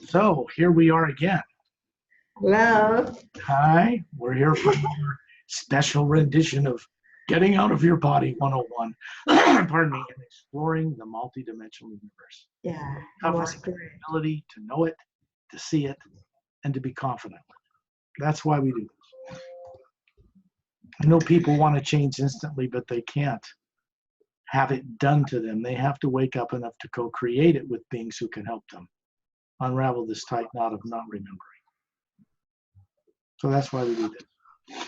So here we are again. Hello. Hi, we're here for another special rendition of Getting Out of Your Body 101. Pardon me, and exploring the multidimensional universe. Yeah, it Covering was the great. ability to know it, to see it, and to be confident. That's why we do this. I know people want to change instantly, but they can't have it done to them. They have to wake up enough to co-create it with beings who can help them unravel this tight knot of not remembering. So that's why we do this.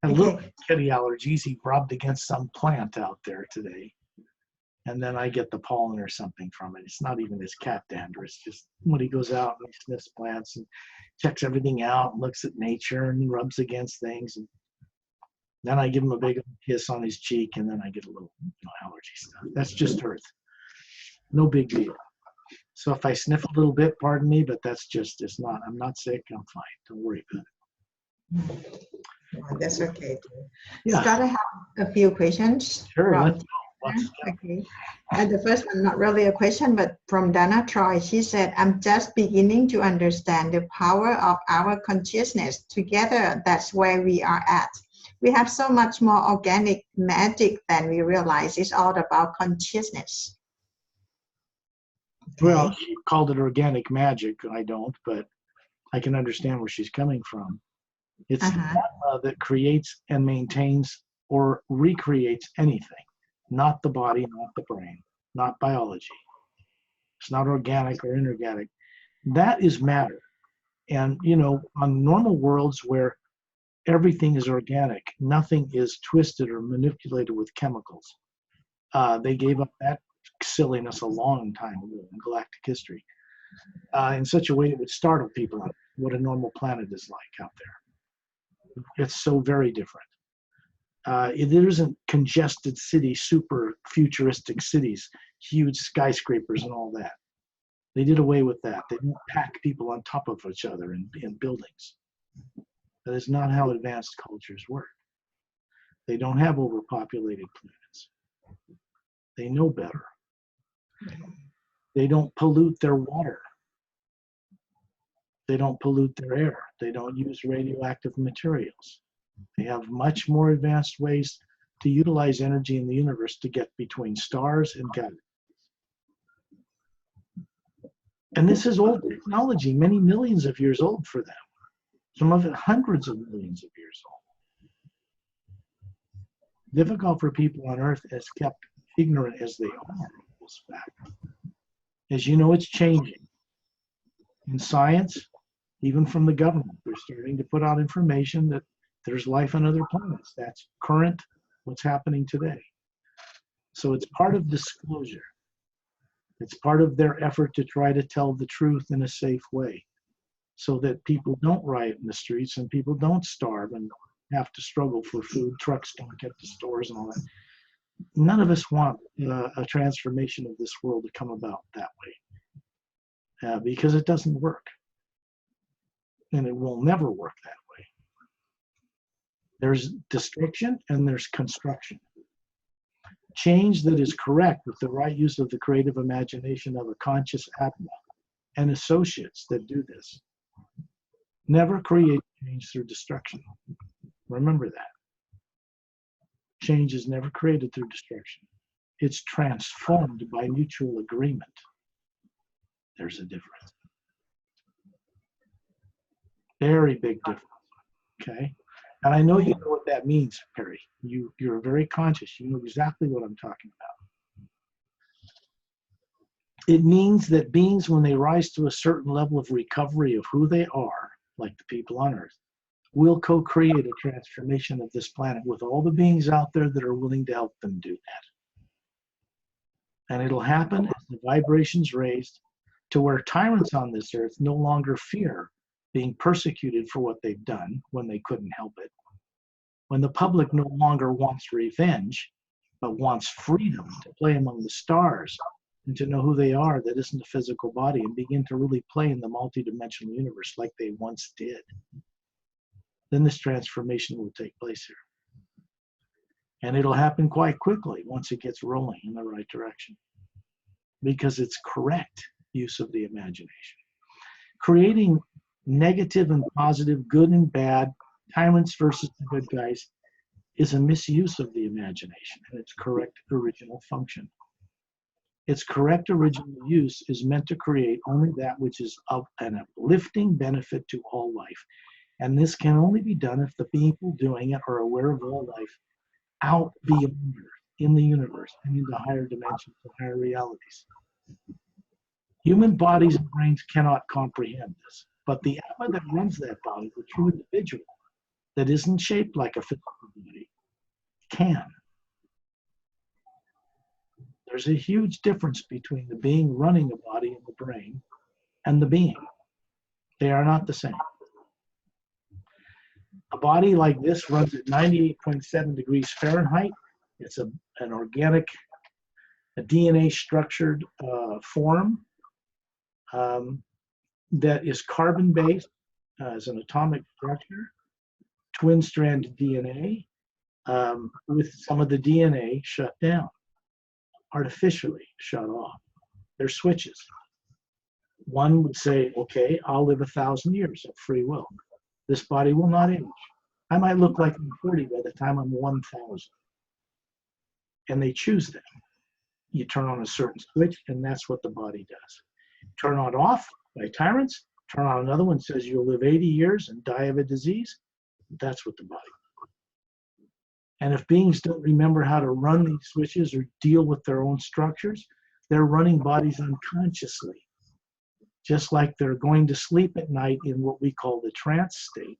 A little Okay. kitty allergies. He rubbed against some plant out there today. And then I get the pollen or something from it. It's not even his cat dander. It's just when he goes out and he sniffs plants and checks everything out and looks at nature and rubs against things. And then I give him a big kiss on his cheek, and then I get a little allergy stuff. That's just Earth. No big deal. So if I sniff a little bit, pardon me, but that's just, it's not, I'm not sick, I'm fine. Don't worry about it. Oh, that's okay. Yeah. Scott, I have a few questions. Sure, from let's go. Okay. And the first one, not really a question, but from Dana Troy. She said, I'm just beginning to understand the power of our consciousness. Together, that's where we are at. We have so much more organic magic than we realize. It's all about consciousness. Okay. Well, she called it organic magic. I don't, but I can understand where she's coming from. It's that creates and maintains or recreates anything, not the body, not the brain, not biology. It's not organic or inorganic. That is matter. And, on normal worlds where everything is organic, nothing is twisted or manipulated with chemicals. They gave up that silliness a long time ago in galactic history, in such a way it would startle people on what a normal planet is like out there. It's so very different. There isn't congested cities, super futuristic cities, huge skyscrapers and all that. They did away with that. They don't pack people on top of each other in buildings. That is not how advanced cultures work. They don't have overpopulated planets. They know better. They don't pollute their water. They don't pollute their air. They don't use radioactive materials. They have much more advanced ways to utilize energy in the universe to get between stars and galaxies. And this is old technology, many millions of years old for them. Some of it hundreds of millions of years old. Difficult for people on Earth as kept ignorant as they are of this fact. As you know, it's changing. In science, even from the government, they're starting to put out information that there's life on other planets. That's current, what's happening today. So it's part of disclosure. It's part of their effort to try to tell the truth in a safe way so that people don't riot in the streets and people don't starve and have to struggle for food. Trucks don't get to stores and all that. None of us want a transformation of this world to come about that way because it doesn't work. And it will never work that way. There's destruction and there's construction. Change that is correct with the right use of the creative imagination of a conscious Atma and associates that do this. Never create change through destruction. Remember that. Change is never created through destruction. It's transformed by mutual agreement. There's a difference. Very big difference, okay? And I know you know what that means, Perry. You're very conscious. You know exactly what I'm talking about. It means that beings, when they rise to a certain level of recovery of who they are, like the people on Earth, will co-create a transformation of this planet with all the beings out there that are willing to help them do that. And it'll happen as the vibrations raised to where tyrants on this Earth no longer fear being persecuted for what they've done when they couldn't help it. When the public no longer wants revenge, but wants freedom to play among the stars and to know who they are that isn't a physical body and begin to really play in the multidimensional universe like they once did, then this transformation will take place here. And it'll happen quite quickly once it gets rolling in the right direction. because it's correct use of the imagination. Creating negative and positive, good and bad, tyrants versus the good guys, is a misuse of the imagination and its correct original function. Its correct original use is meant to create only that which is of an uplifting benefit to all life. And this can only be done if the people doing it are aware of all life out beyond Earth, in the universe, and into higher dimensions and higher realities. Human bodies and brains cannot comprehend this, but the Atma that runs that body, the true individual, that isn't shaped like a physical body, can. There's a huge difference between the being running a body in the brain and the being. They are not the same. A body like this runs at 98.7 degrees Fahrenheit. It's an organic, a DNA structured form that is carbon based as an atomic structure, twin stranded DNA, with some of the DNA shut down, artificially shut off. They're switches. One would say, okay, I'll live 1,000 years of free will. This body will not age. I might look like I'm 40 by the time I'm 1,000. And they choose that. You turn on a certain switch, and that's what the body does. Turn it off by tyrants, turn on another one, says you'll live 80 years and die of a disease. That's what the body does. And if beings don't remember how to run these switches or deal with their own structures, they're running bodies unconsciously, just like they're going to sleep at night in what we call the trance state,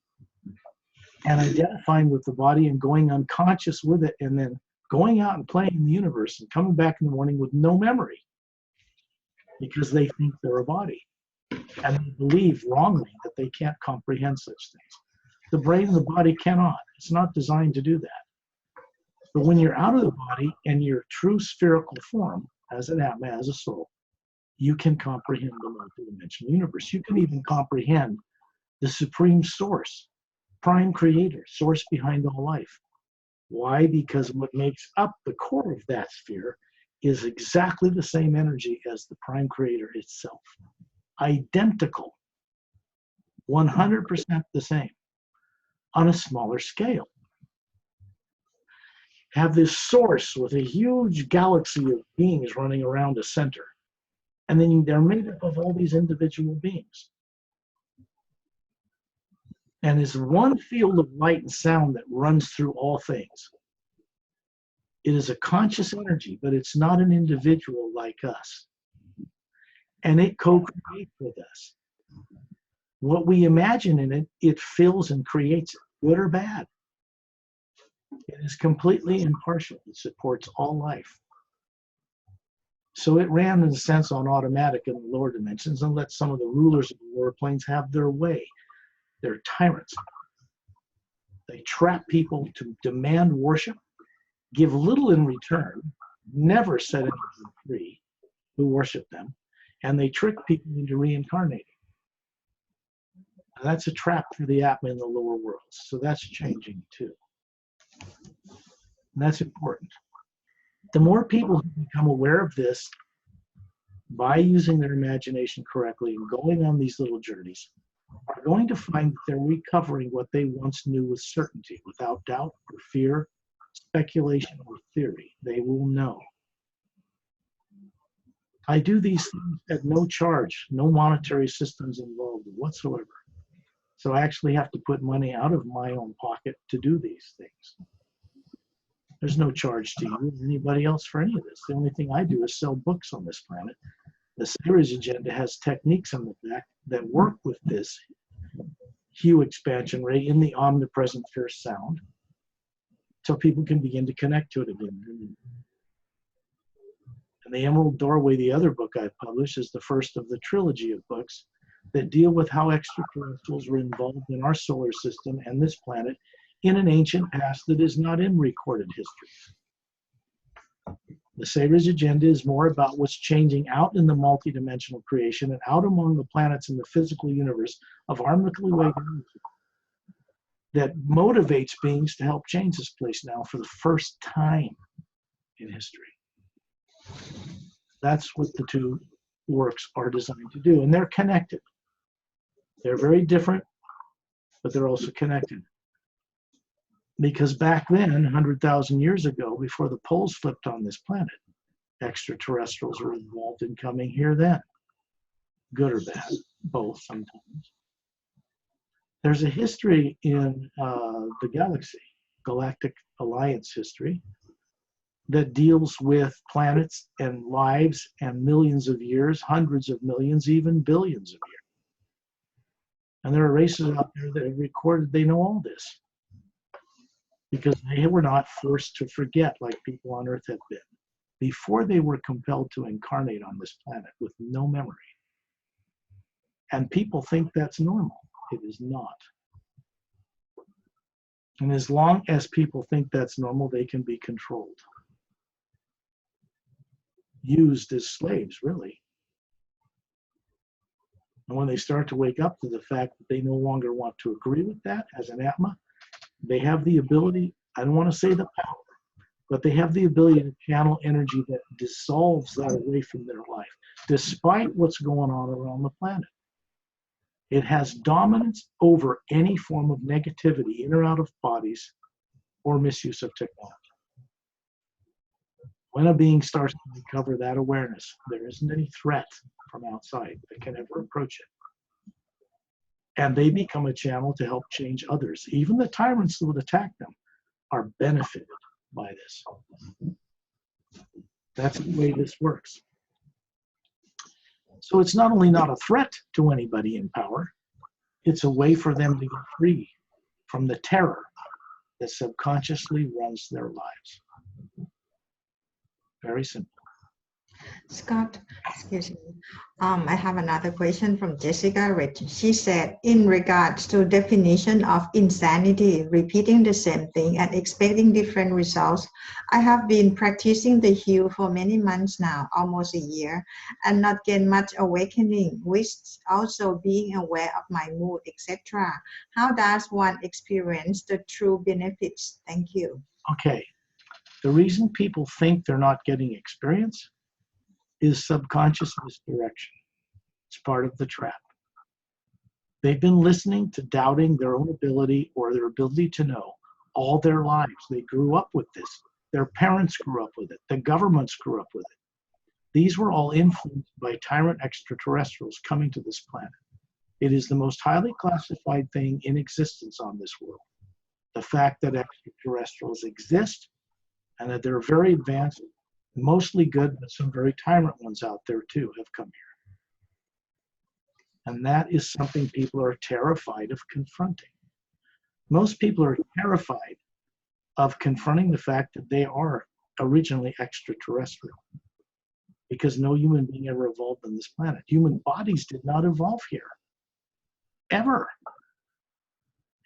and identifying with the body and going unconscious with it, and then going out and playing in the universe and coming back in the morning with no memory because they think they're a body. And they believe wrongly that they can't comprehend such things. The brain and the body cannot. It's not designed to do that. But when you're out of the body and your true spherical form, as an Atma, as a soul, you can comprehend the multidimensional universe. You can even comprehend the supreme source, prime creator, source behind all life. Why? Because what makes up the core of that sphere is exactly the same energy as the prime creator itself. Identical, 100% the same, on a smaller scale. Have this source with a huge galaxy of beings running around a center. And then they're made up of all these individual beings. And it's one field of light and sound that runs through all things. It is a conscious energy, but it's not an individual like us. And it co-creates with us. What we imagine in it, it fills and creates it, good or bad. It is completely impartial. It supports all life. So it ran, in a sense, on automatic in the lower dimensions and let some of the rulers of the lower planes have their way. They're tyrants. They trap people to demand worship, give little in return, never set anyone free who worship them, and they trick people into reincarnating. And that's a trap for the Atma in the lower worlds. So that's changing too. And that's important. The more people who become aware of this by using their imagination correctly and going on these little journeys are going to find that they're recovering what they once knew with certainty, without doubt or fear, speculation or theory. They will know. I do these things at no charge, no monetary systems involved whatsoever. So I actually have to put money out of my own pocket to do these things. There's no charge to you or anybody else for any of this. The only thing I do is sell books on this planet. The series agenda has techniques on the back that work with this hue expansion rate in the omnipresent first sound, so people can begin to connect to it again. And the Emerald Doorway, the other book I published, is the first of the trilogy of books that deal with how extraterrestrials were involved in our solar system and this planet in an ancient past that is not in recorded history. The Savior's agenda is more about what's changing out in the multidimensional creation and out among the planets in the physical universe of our Milky Way galaxy that motivates beings to help change this place now for the first time in history. That's what the two works are designed to do. And they're connected. They're very different, but they're also connected. Because back then, 100,000 years ago, before the poles flipped on this planet, extraterrestrials were involved in coming here then. Good or bad, both sometimes. There's a history in the galaxy, galactic alliance history, that deals with planets and lives and millions of years, hundreds of millions, even billions of years. And there are races out there that have recorded they know all this, because they were not forced to forget like people on Earth have been before they were compelled to incarnate on this planet with no memory. And people think that's normal. It is not. And as long as people think that's normal, they can be controlled. Used as slaves, really. And when they start to wake up to the fact that they no longer want to agree with that as an Atma, they have the ability, I don't want to say the power, but they have the ability to channel energy that dissolves that away from their life, despite what's going on around the planet. It has dominance over any form of negativity in or out of bodies or misuse of technology. When a being starts to recover that awareness, there isn't any threat from outside that can ever approach it. And they become a channel to help change others. Even the tyrants that would attack them are benefited by this. That's the way this works. So it's not only not a threat to anybody in power, it's a way for them to get free from the terror that subconsciously runs their lives. Very simple. Scott, excuse me. I have another question from Jessica Rich. She said, in regards to definition of insanity, repeating the same thing and expecting different results, I have been practicing the heal for many months now, almost a year, and not get much awakening, which also being aware of my mood, etc. How does one experience the true benefits? Thank you. Okay. The reason people think they're not getting experience is subconscious misdirection. It's part of the trap. They've been listening to doubting their own ability or their ability to know all their lives. They grew up with this. Their parents grew up with it. The governments grew up with it. These were all influenced by tyrant extraterrestrials coming to this planet. It is the most highly classified thing in existence on this world. The fact that extraterrestrials exist and that they're very advanced, mostly good, but some very tyrant ones out there too have come here. And that is something people are terrified of confronting. Most people are terrified of confronting the fact that they are originally extraterrestrial, because no human being ever evolved on this planet. Human bodies did not evolve here, ever.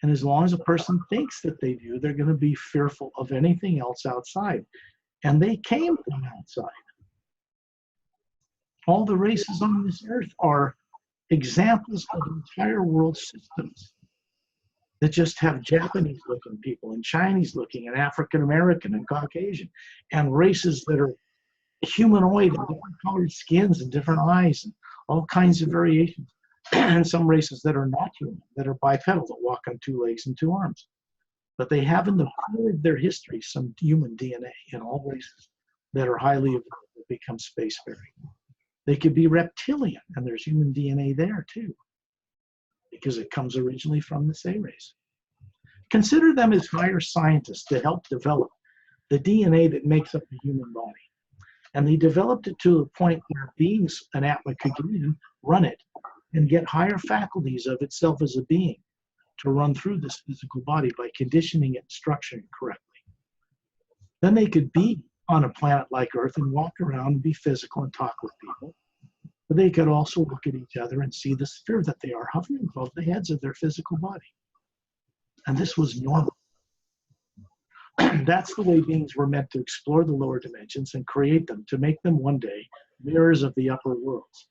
And as long as a person thinks that they do, they're going to be fearful of anything else outside. And they came from outside. All the races on this earth are examples of entire world systems that just have Japanese-looking people and Chinese-looking and African-American and Caucasian, and races that are humanoid and different colored skins and different eyes and all kinds of variations. And some races that are not human, that are bipedal, that walk on two legs and two arms. But they have in the core of their history some human DNA in all races that are highly evolved that become spacefaring. They could be reptilian, and there's human DNA there too, because it comes originally from the A race. Consider them as higher scientists to help develop the DNA that makes up the human body. And they developed it to a point where beings, an Atma could get in, run it, and get higher faculties of itself as a being to run through this physical body by conditioning it and structuring it correctly. Then they could be on a planet like Earth and walk around and be physical and talk with people. But they could also look at each other and see the sphere that they are hovering above the heads of their physical body. And this was normal. That's the way beings were meant to explore the lower dimensions and create them to make them one day mirrors of the upper worlds.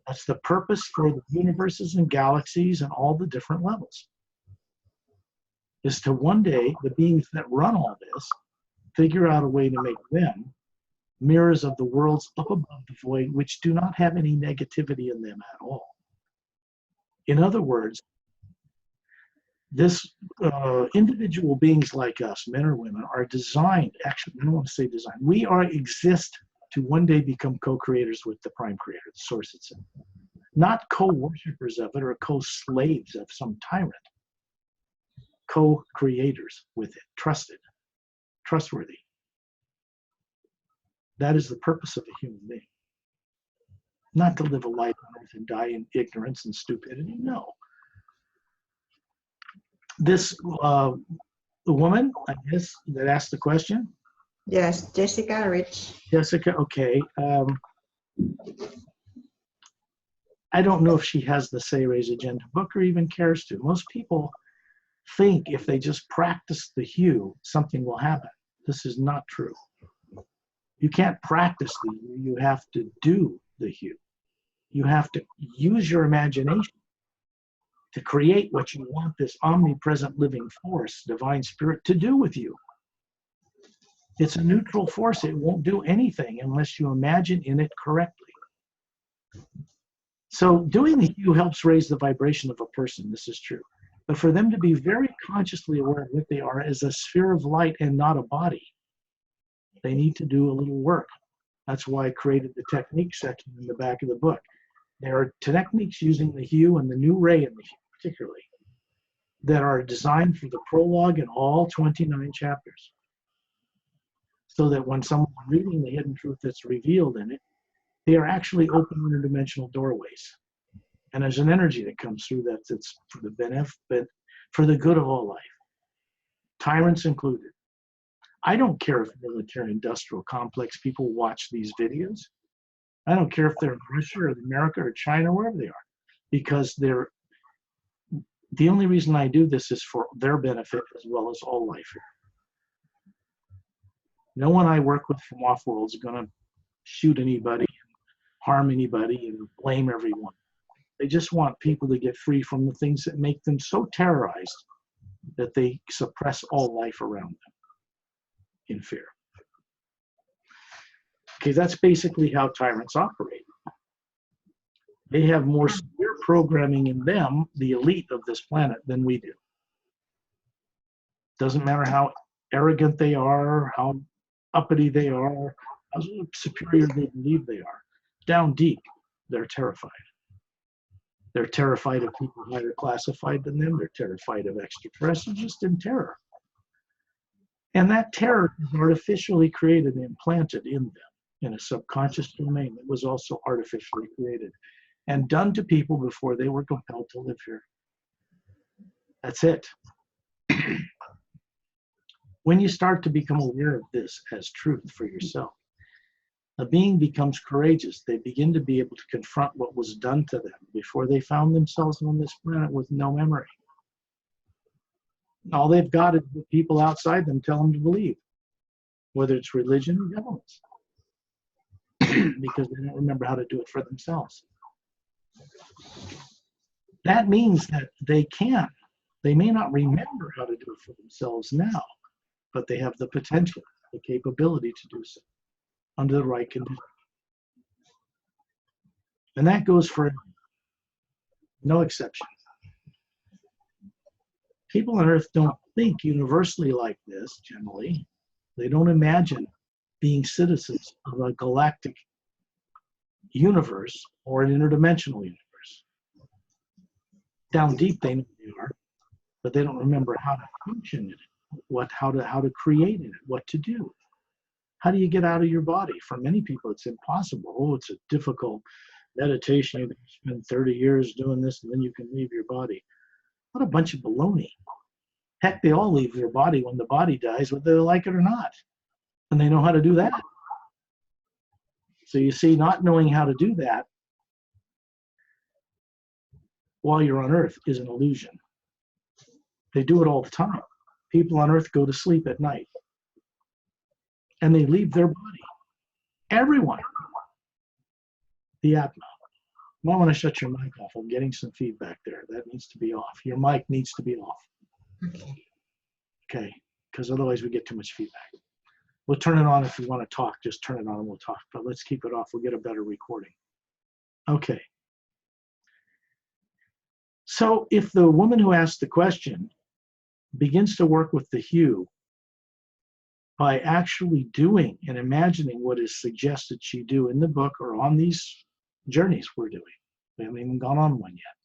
That's the purpose for the universes and galaxies and all the different levels. Is to one day, the beings that run all this figure out a way to make them mirrors of the worlds up above the void, which do not have any negativity in them at all. In other words, this individual beings like us, men or women, are designed, actually, I don't want to say designed, we exist to one day become co-creators with the prime creator, the source itself. Not co-worshippers of it or co-slaves of some tyrant. Co-creators with it, trustworthy. That is the purpose of a human being. Not to live a life on earth and die in ignorance and stupidity, no. This the woman, I guess, that asked the question? Yes, Jessica Rich. Jessica, okay. I don't know if she has the Sayre's Agenda book or even cares to. Most people think if they just practice the hue, something will happen. This is not true. You can't practice the hue, you have to do the hue. You have to use your imagination to create what you want this omnipresent living force, divine spirit, to do with you. It's a neutral force. It won't do anything unless you imagine in it correctly. So doing the hue helps raise the vibration of a person. This is true. But for them to be very consciously aware of what they are as a sphere of light and not a body, they need to do a little work. That's why I created the technique section in the back of the book. There are techniques using the hue and the new ray in the hue, particularly, that are designed for the prologue and all 29 chapters. So that when someone's reading the hidden truth that's revealed in it, they are actually open interdimensional doorways. And there's an energy that comes through that's for the benefit, for the good of all life, tyrants included. I don't care if military industrial complex people watch these videos. I don't care if they're in Russia or America or China, wherever they are, because they're, the only reason I do this is for their benefit as well as all life here. No one I work with from off-world is going to shoot anybody, harm anybody, and blame everyone. They just want people to get free from the things that make them so terrorized that they suppress all life around them in fear. Okay, that's basically how tyrants operate. They have more severe programming in them, the elite of this planet, than we do. Doesn't matter how arrogant they are, how uppity they are, how superior they believe they are. Down deep, they're terrified. They're terrified of people higher classified than them. They're terrified of extraterrestrials, just in terror. And that terror is artificially created and implanted in them in a subconscious domain that was also artificially created and done to people before they were compelled to live here. That's it. When you start to become aware of this as truth for yourself, a being becomes courageous. They begin to be able to confront what was done to them before they found themselves on this planet with no memory. All they've got is what people outside them tell them to believe, whether it's religion or governments, because they don't remember how to do it for themselves. That means that they may not remember how to do it for themselves now, but they have the potential, the capability to do so under the right conditions. And that goes for no exception. People on Earth don't think universally like this, generally. They don't imagine being citizens of a galactic universe or an interdimensional universe. Down deep, they know they are, but they don't remember how to function in it, how to create in it, what to do. How do you get out of your body? For many people, it's impossible. Oh, it's a difficult meditation. You spend 30 years doing this, and then you can leave your body. What a bunch of baloney. Heck, they all leave their body when the body dies, whether they like it or not. And they know how to do that. So you see, not knowing how to do that while you're on Earth is an illusion. They do it all the time. People on Earth go to sleep at night. And they leave their body. Everyone. The Atma. You might want to shut your mic off. I'm getting some feedback there. That needs to be off. Your mic needs to be off. Okay. Okay, because otherwise we get too much feedback. We'll turn it on if you want to talk. Just turn it on and we'll talk. But let's keep it off. We'll get a better recording. Okay. So if the woman who asked the question begins to work with the hue by actually doing and imagining what is suggested she do in the book or on these journeys we're doing, we haven't even gone on one yet,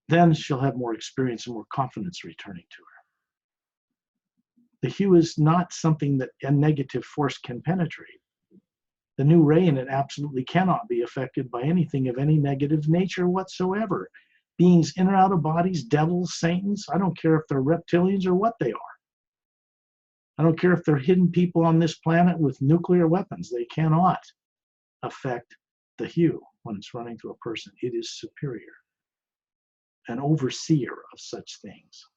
then she'll have more experience and more confidence returning to her. The hue is not something that a negative force can penetrate. The new ray in it absolutely cannot be affected by anything of any negative nature whatsoever. Beings in or out of bodies, devils, satans, I don't care if they're reptilians or what they are. I don't care if they're hidden people on this planet with nuclear weapons. They cannot affect the hue when it's running through a person. It is superior, an overseer of such things.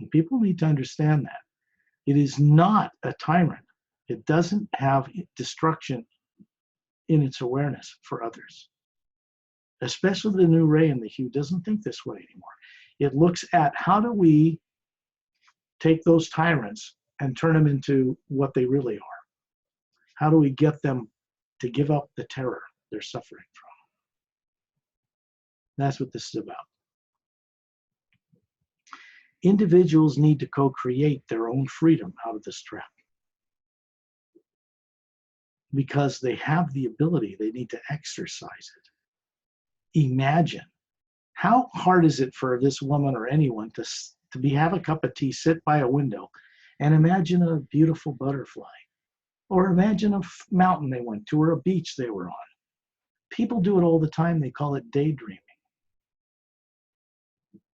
And people need to understand that. It is not a tyrant. It doesn't have destruction in its awareness for others. Especially the new ray in the hue doesn't think this way anymore. It looks at how do we take those tyrants and turn them into what they really are? How do we get them to give up the terror they're suffering from? That's what this is about. Individuals need to co-create their own freedom out of this trap. Because they have the ability, they need to exercise it. Imagine, how hard is it for this woman or anyone to have a cup of tea, sit by a window, and imagine a beautiful butterfly, or imagine a mountain they went to, or a beach they were on. People do it all the time. They call it daydreaming.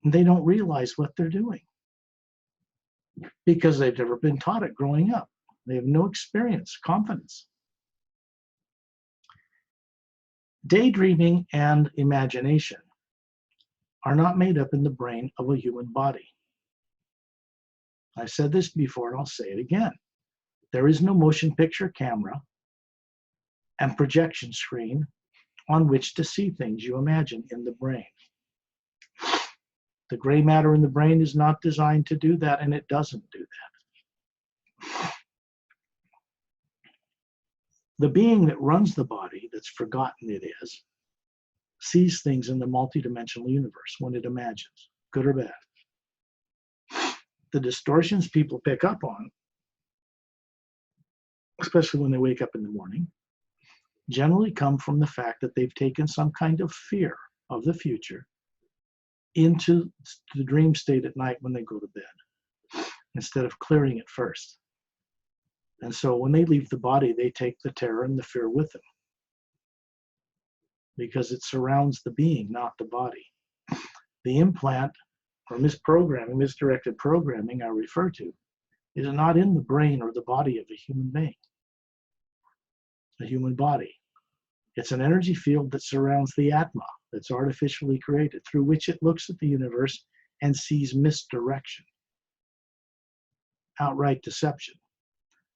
And they don't realize what they're doing because they've never been taught it growing up. They have no experience, confidence. Daydreaming and imagination are not made up in the brain of a human body. I've said this before and I'll say it again. There is no motion picture camera and projection screen on which to see things you imagine in the brain. The gray matter in the brain is not designed to do that, and it doesn't do that. The being that runs the body, that's forgotten it is, sees things in the multidimensional universe when it imagines, good or bad. The distortions people pick up on, especially when they wake up in the morning, generally come from the fact that they've taken some kind of fear of the future into the dream state at night when they go to bed, instead of clearing it first. And so when they leave the body, they take the terror and the fear with them, because it surrounds the being, not the body. The implant, or misprogramming, misdirected programming I refer to, is not in the brain or the body of a human being, a human body. It's an energy field that surrounds the Atma, that's artificially created, through which it looks at the universe and sees misdirection, outright deception,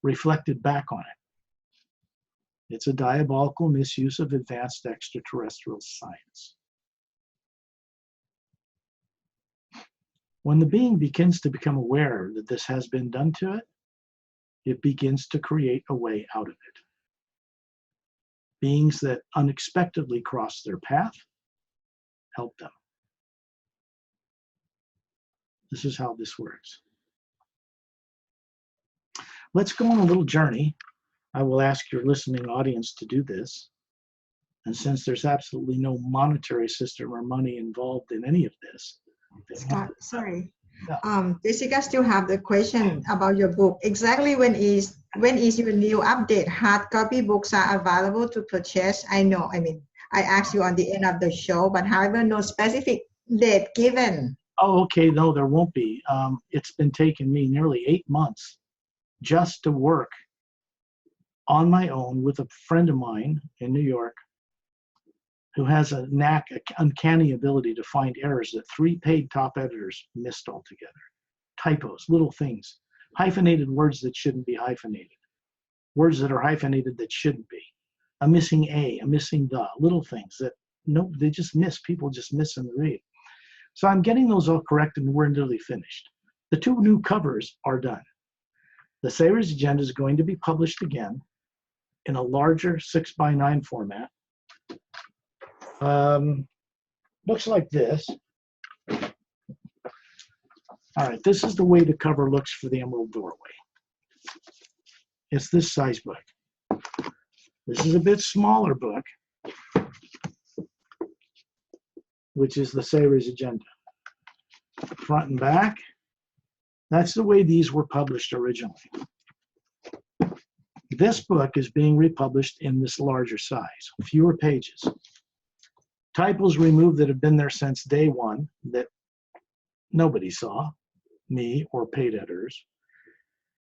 reflected back on it. It's a diabolical misuse of advanced extraterrestrial science. When the being begins to become aware that this has been done to it, it begins to create a way out of it. Beings that unexpectedly cross their path, help them. This is how this works. Let's go on a little journey. I will ask your listening audience to do this. And since there's absolutely no monetary system or money involved in any of this. Scott, sorry. Yeah. Jessica still have the question about your book. Exactly when is your new update? Hard copy books are available to purchase. I know, I asked you on the end of the show, but however, no specific date given. Oh, okay, no, there won't be. It's been taking me nearly 8 months just to work on my own with a friend of mine in New York who has an uncanny ability to find errors that 3 paid top editors missed altogether. Typos, little things, hyphenated words that shouldn't be hyphenated, words that are hyphenated that shouldn't be, a missing a missing the, little things that they just miss, people just miss in the read. So I'm getting those all corrected and we're nearly finished. The 2 new covers are done. The Savior's Agenda is going to be published again in a larger 6x9 format. Looks like this. All right, this is the way the cover looks for the Emerald Doorway. It's this size book. This is a bit smaller book, which is the Savior's Agenda. Front and back. That's the way these were published originally. This book is being republished in this larger size, fewer pages. Typos removed that have been there since day one that nobody saw, me or paid editors.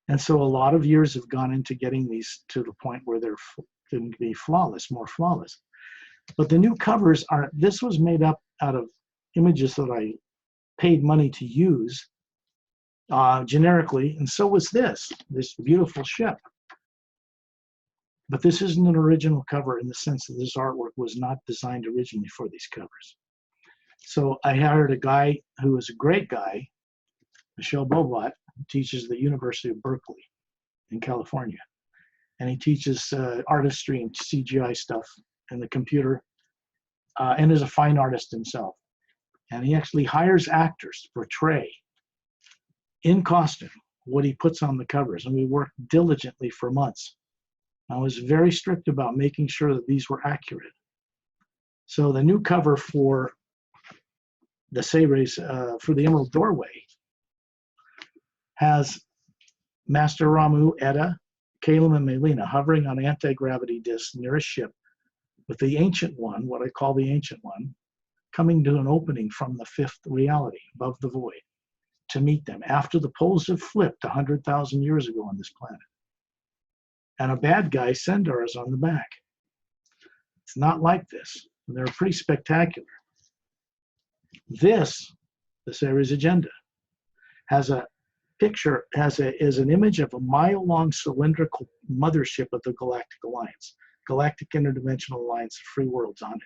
And so a lot of years have gone into getting these to the point where they're going to be flawless, more flawless. But the new covers are, this was made up out of images that I paid money to use generically, and so was this beautiful ship. But this isn't an original cover in the sense that this artwork was not designed originally for these covers. So I hired a guy who is a great guy, Michelle Bobot, who teaches at the University of Berkeley in California. And he teaches artistry and CGI stuff and the computer, and is a fine artist himself. And he actually hires actors to portray in costume what he puts on the covers. And we worked diligently for months. I was very strict about making sure that these were accurate. So the new cover for the Savior's, for the Emerald Doorway, has Master Ramu, Etta, Caleb, and Melina hovering on anti-gravity discs near a ship with the Ancient One, what I call the Ancient One, coming to an opening from the 5th reality above the void to meet them after the poles have flipped 100,000 years ago on this planet. And a bad guy, Sendar, is on the back. It's not like this. They're pretty spectacular. This, the Savior's Agenda, has a picture, is an image of a mile-long cylindrical mothership of the Galactic Alliance, Galactic Interdimensional Alliance of Free Worlds on it,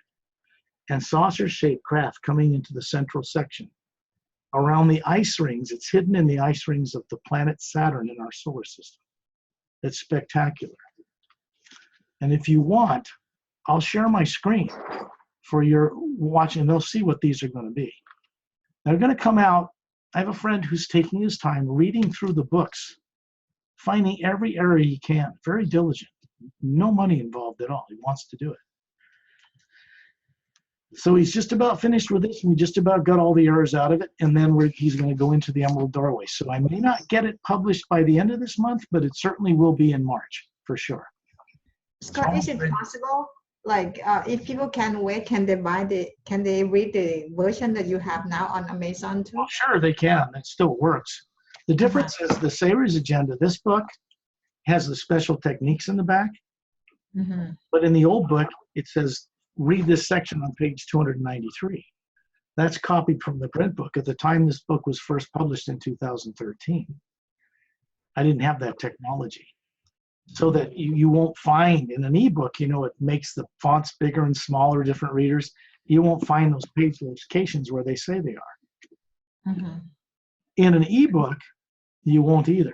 and saucer-shaped craft coming into the central section. Around the ice rings, it's hidden in the ice rings of the planet Saturn in our solar system. It's spectacular. And if you want, I'll share my screen for your watching. They'll see what these are going to be. They're going to come out. I have a friend who's taking his time reading through the books, finding every error he can, very diligent. No money involved at all. He wants to do it. So he's just about finished with this, and we just about got all the errors out of it, and then he's going to go into the Emerald Doorway. So I may not get it published by the end of this month, but it certainly will be in March, for sure. Scott, is it possible, like, if people can wait, can they read the version that you have now on Amazon too? Well, sure, they can. It still works. The difference is the Savior's Agenda, this book has the special techniques in the back, but in the old book, it says, read this section on page 293. That's copied from the print book. At the time this book was first published in 2013, I didn't have that technology. So that you won't find in an ebook, you know, it makes the fonts bigger and smaller, different readers. You won't find those page locations where they say they are. In an ebook, you won't either.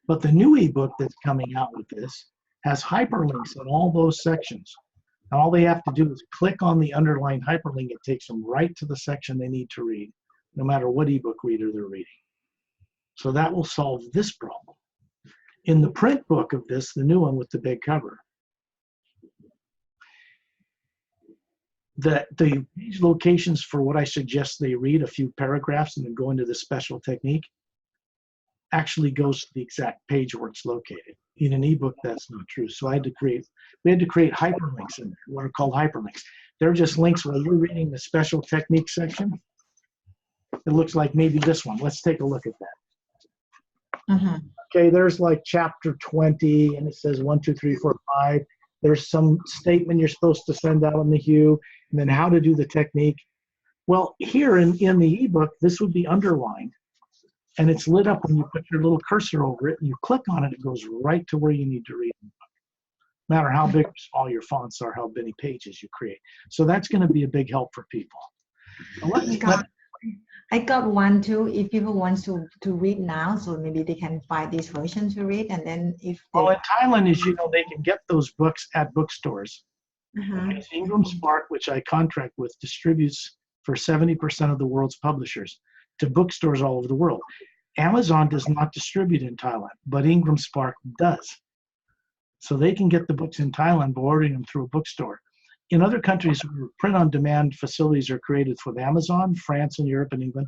But the new ebook that's coming out with this has hyperlinks in all those sections. And all they have to do is click on the underlined hyperlink. It takes them right to the section they need to read, no matter what ebook reader they're reading. So that will solve this problem. In the print book of this, the new one with the big cover, the page locations for what I suggest they read, a few paragraphs and then go into the special technique, actually goes to the exact page where it's located. In an ebook, that's not true. So we had to create hyperlinks in there, what are called hyperlinks. They're just links while you're reading the special technique section. It looks like maybe this one. Let's take a look at that. Okay, there's like chapter 20, and it says 1, 2, 3, 4, 5. There's some statement you're supposed to send out in the hue, and then how to do the technique. Well, here in the ebook, this would be underlined, and it's lit up when you put your little cursor over it, and you click on it, it goes right to where you need to read the book. No matter how big or small your fonts are, how many pages you create. So that's going to be a big help for people. I got one too. If people want to read now, so maybe they can find this version to read, and then if Well, they. in Thailand, as you know, they can get those books at bookstores. It's Ingram Spark, which I contract with, distributes for 70% of the world's publishers to bookstores all over the world. Amazon does not distribute in Thailand, but Ingram Spark does. So they can get the books in Thailand by ordering them through a bookstore. In other countries where print-on-demand facilities are created with Amazon, France and Europe and England,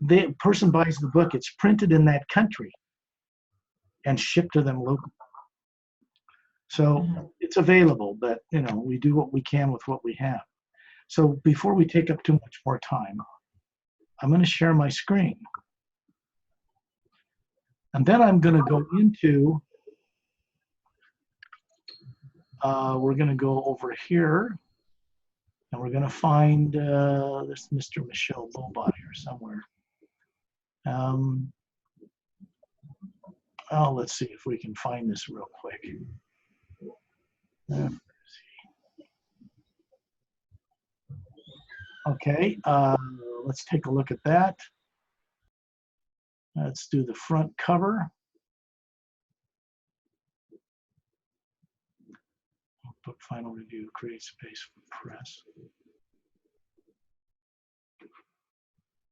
the person buys the book, it's printed in that country and shipped to them locally. So it's available, but you know, we do what we can with what we have. So before we take up too much more time, I'm going to share my screen. And then I'm going to go into, we're going to go over here, and we're going to find this Mr. Michelle Bobot here somewhere. Oh, let's see if we can find this real quick. Okay, let's take a look at that. Let's do the front cover. Book final review, create space for press.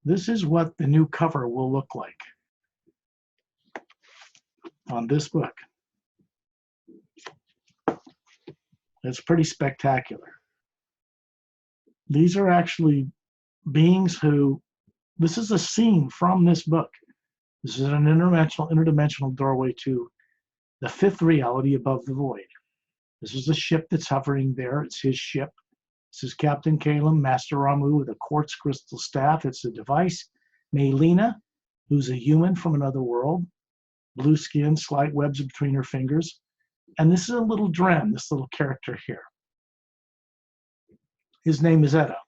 This is what the new cover will look like on this book. It's pretty spectacular. These are actually beings who, this is a scene from this book. This is an interdimensional doorway to the fifth reality above the void. This is a ship that's hovering there. It's his ship. This is Captain Kalem, Master Ramu with a quartz crystal staff. It's a device. Melina, who's a human from another world. Blue skin, slight webs between her fingers. And this is a little Dren, this little character here. His name is Etta.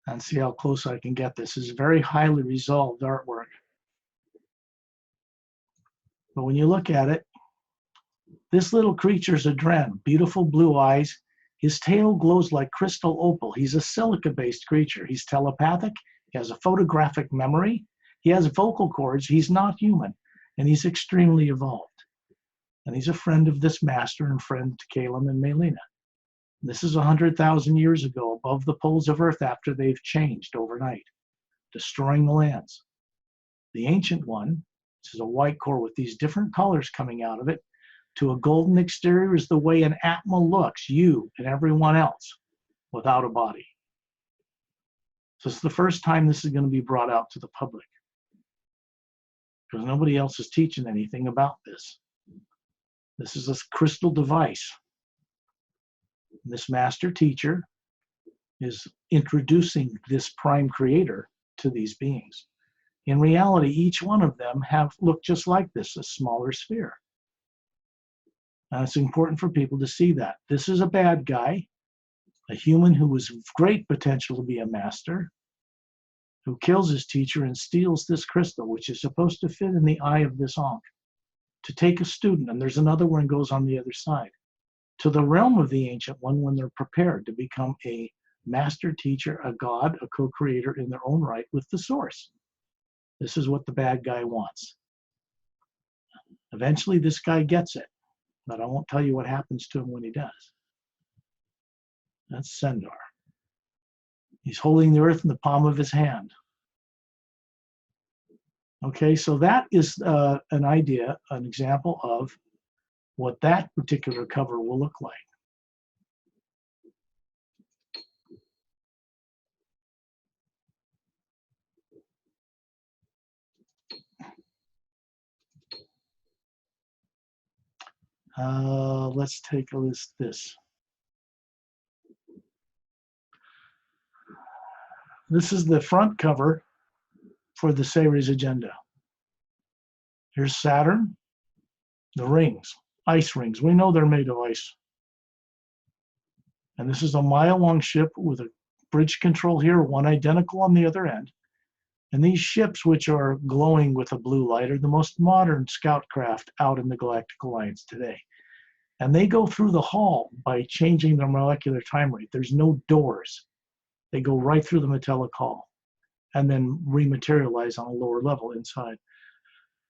And see how close I can get this. This is very highly resolved artwork. But when you look at it, this little creature's a Dren, beautiful blue eyes. His tail glows like crystal opal. He's a silica-based creature. He's telepathic. He has a photographic memory. He has vocal cords. He's not human, and he's extremely evolved. And he's a friend of this master and friend to Kalem and Melina. This is 100,000 years ago, above the poles of Earth after they've changed overnight, destroying the lands. The ancient one, this is a white core with these different colors coming out of it, to a golden exterior is the way an Atma looks, you and everyone else, without a body. So it's the first time this is going to be brought out to the public, because nobody else is teaching anything about this. This is a crystal device. This master teacher is introducing this prime creator to these beings. In reality, each one of them have looked just like this, a smaller sphere. And it's important for people to see that. This is a bad guy, a human who has great potential to be a master, who kills his teacher and steals this crystal, which is supposed to fit in the eye of this Ankh, to take a student, and there's another one goes on the other side, to the realm of the Ancient One when they're prepared to become a master teacher, a god, a co-creator in their own right with the source. This is what the bad guy wants. Eventually, this guy gets it, but I won't tell you what happens to him when he does. That's Sendar. He's holding the earth in the palm of his hand. Okay, so that is an idea, an example of what that particular cover will look like. Let's take a list this. This is the front cover for the Series agenda. Here's Saturn, the rings, ice rings. We know they're made of ice. And this is a mile-long ship with a bridge control here, one identical on the other end. And these ships, which are glowing with a blue light, are the most modern scout craft out in the Galactic Alliance today. And they go through the hall by changing their molecular time rate. There's no doors. They go right through the metallic hall and then rematerialize on a lower level inside.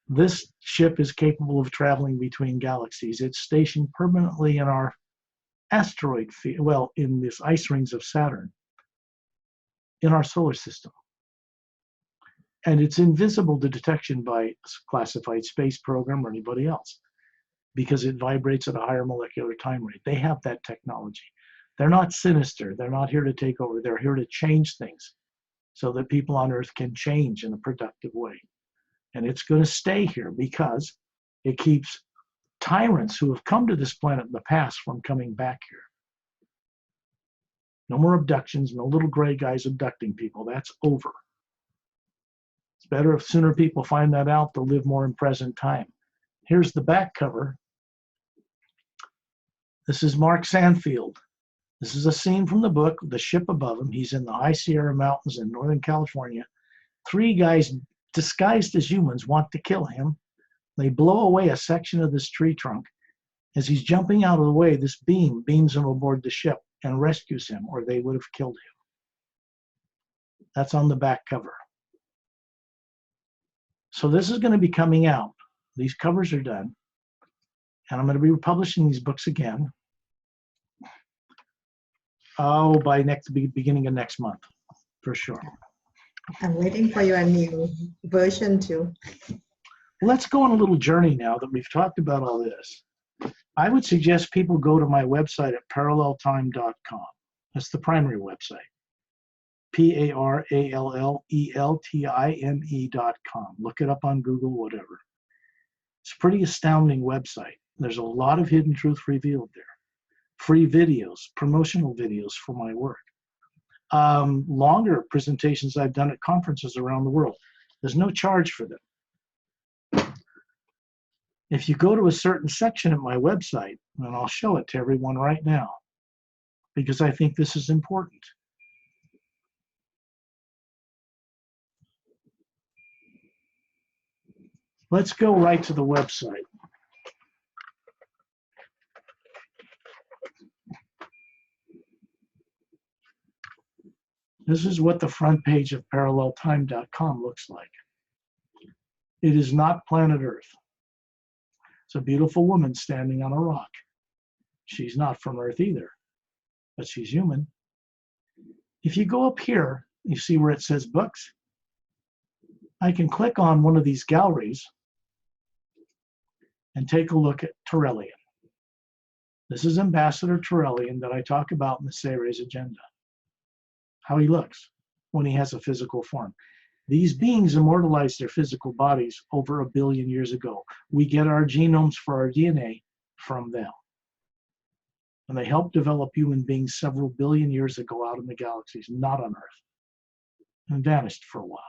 This ship is capable of traveling between galaxies. It's stationed permanently in our asteroid field, well, in this ice rings of Saturn, in our solar system. And it's invisible to detection by classified space program or anybody else, because it vibrates at a higher molecular time rate. They have that technology. They're not sinister. They're not here to take over. They're here to change things so that people on Earth can change in a productive way. And it's going to stay here because it keeps tyrants who have come to this planet in the past from coming back here. No more abductions, no little gray guys abducting people. That's over. It's better if sooner people find that out, they'll live more in present time. Here's the back cover. This is Mark Sandfield. This is a scene from the book, The Ship Above Him. He's in the High Sierra Mountains in Northern California. 3 guys disguised as humans want to kill him. They blow away a section of this tree trunk. As he's jumping out of the way, this beam beams him aboard the ship and rescues him, or they would have killed him. That's on the back cover. So this is going to be coming out. These covers are done. And I'm going to be publishing these books again. Oh, by beginning of next month, for sure. I'm waiting for your new version too. Let's go on a little journey now that we've talked about all this. I would suggest people go to my website at paralleltime.com. That's the primary website. PARALLELTIME.com. Look it up on Google, whatever. It's a pretty astounding website. There's a lot of hidden truth revealed there. Free videos, promotional videos for my work. Longer presentations I've done at conferences around the world. There's no charge for them. If you go to a certain section at my website, and I'll show it to everyone right now, because I think this is important. Let's go right to the website. This is what the front page of paralleltime.com looks like. It is not planet Earth. It's a beautiful woman standing on a rock. She's not from Earth either, but she's human. If you go up here, you see where it says books. I can click on one of these galleries and take a look at Turellian. This is Ambassador Turellian that I talk about in the Ceres agenda. How he looks when he has a physical form. These beings immortalized their physical bodies over 1 billion years ago. We get our genomes for our DNA from them. And they helped develop human beings several billion years ago out in the galaxies, not on Earth, and vanished for a while.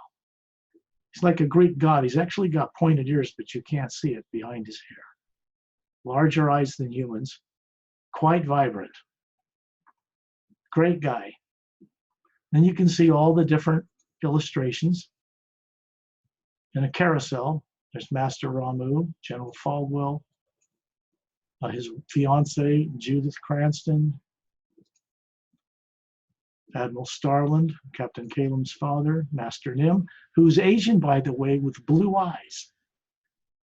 He's like a Greek god. He's actually got pointed ears, but you can't see it behind his hair. Larger eyes than humans, quite vibrant. Great guy. Then you can see all the different illustrations. In a carousel, there's Master Ramu, General Falwell, his fiancée, Judith Cranston, Admiral Starland, Captain Kalem's father, Master Nim, who's Asian, by the way, with blue eyes.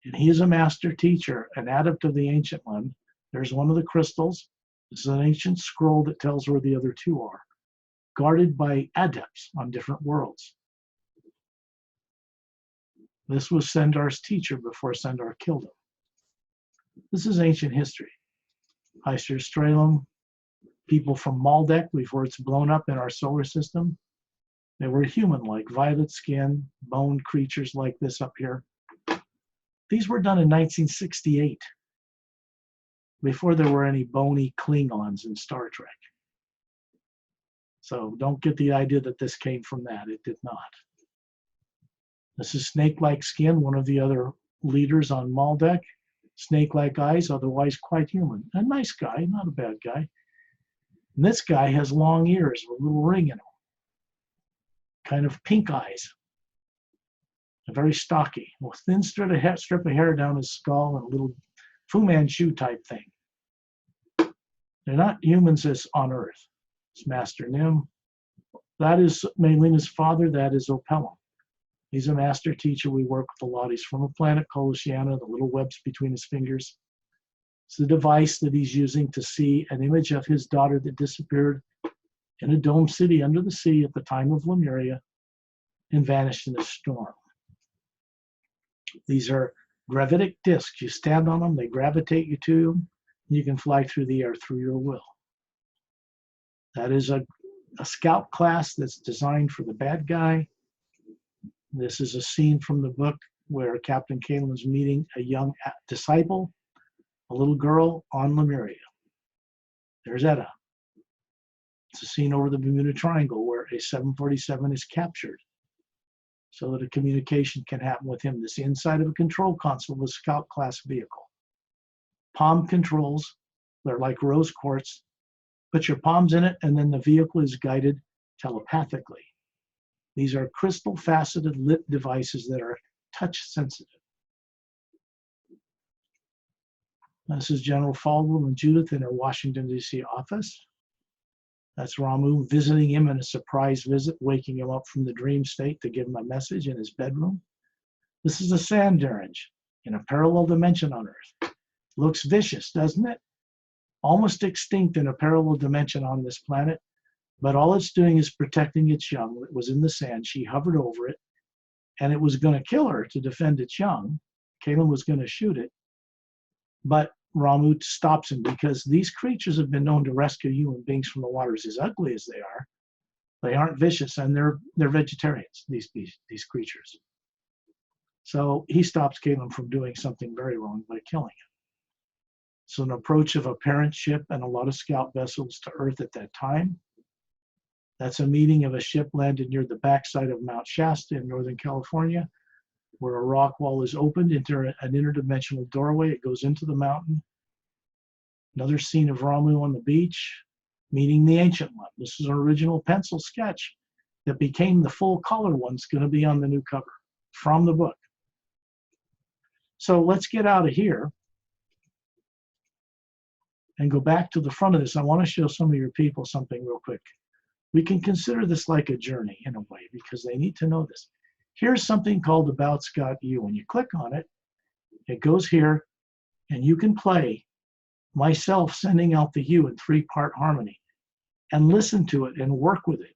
And he is a master teacher, an adept of the Ancient One. There's one of the crystals. This is an ancient scroll that tells where the other 2 are, guarded by adepts on different worlds. This was Sendar's teacher before Sendar killed him. This is ancient history. Hyster Stralum, people from Maldek before it's blown up in our solar system. They were human-like, violet skin, boned creatures like this up here. These were done in 1968, before there were any bony Klingons in Star Trek. So don't get the idea that this came from that. It did not. This is snake-like skin, one of the other leaders on Maldek. Snake-like eyes, otherwise quite human. A nice guy, not a bad guy. And this guy has long ears with a little ring in them. Kind of pink eyes. And very stocky. A thin strip of hair down his skull and a little Fu Manchu type thing. They're not humans as on Earth. It's Master Nim. That is Melina's father. That is Opelum. He's a master teacher. We work with a lot. He's from a planet called Oceania, the little webs between his fingers. It's the device that he's using to see an image of his daughter that disappeared in a domed city under the sea at the time of Lemuria and vanished in a storm. These are gravitic discs. You stand on them, they gravitate you to them. You can fly through the air through your will. That is a scout class that's designed for the bad guy. This is a scene from the book where Captain Caleb is meeting a young disciple, a little girl on Lemuria. There's Etta. It's a scene over the Bermuda Triangle where a 747 is captured so that a communication can happen with him. This inside of a control console with a scout class vehicle. Palm controls, they're like rose quartz. Put your palms in it and then the vehicle is guided telepathically. These are crystal faceted lit devices that are touch sensitive. This is General Falwell and Judith in her Washington, D.C. office. That's Ramu visiting him in a surprise visit, waking him up from the dream state to give him a message in his bedroom. This is a sand derringer in a parallel dimension on Earth. Looks vicious, doesn't it? Almost extinct in a parallel dimension on this planet, but all it's doing is protecting its young that was in the sand. She hovered over it, and it was going to kill her to defend its young. Caleb was going to shoot it, but Ramu stops him because these creatures have been known to rescue human beings from the waters. As ugly as they aren't vicious, and they're vegetarians, these creatures. So he stops Caleb from doing something very wrong by killing him. So an approach of a parent ship and a lot of scout vessels to Earth at that time. That's a meeting of a ship landed near the backside of Mount Shasta in Northern California, where a rock wall is opened into an interdimensional doorway. It goes into the mountain. Another scene of Ramu on the beach, meeting the Ancient One. This is an original pencil sketch that became the full color one. It's going to be on the new cover from the book. So let's get out of here and go back to the front of this. I want to show some of your people something real quick. We can consider this like a journey in a way because they need to know this. Here's something called About Scott U. When you click on it, it goes here, and you can play myself sending out the U in 3-part harmony and listen to it and work with it.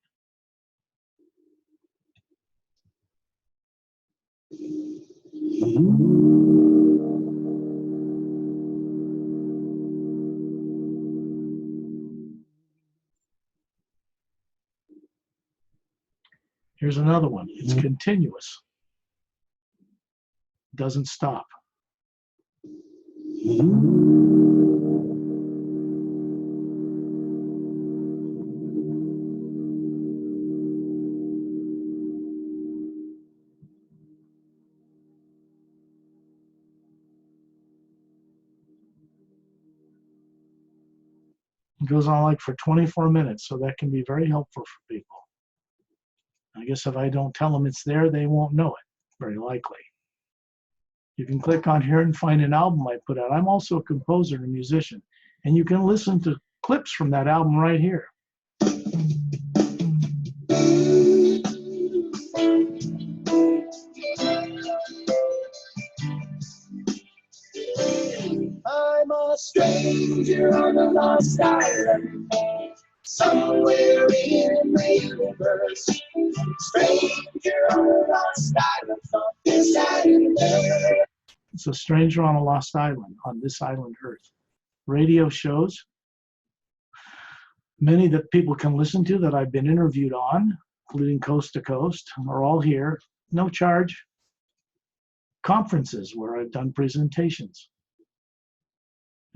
Here's another one. It's continuous. Doesn't stop. It goes on like for 24 minutes, so that can be very helpful for people. I guess if I don't tell them it's there, they won't know it, very likely. You can click on here and find an album I put out. I'm also a composer and a musician, and you can listen to clips from that album right here. I'm a stranger on a lost island, somewhere in the universe. Stranger on a lost island on this island Earth. It's a stranger on a lost island on this island Earth. Radio shows, many that people can listen to that I've been interviewed on, including Coast to Coast, are all here, no charge. Conferences where I've done presentations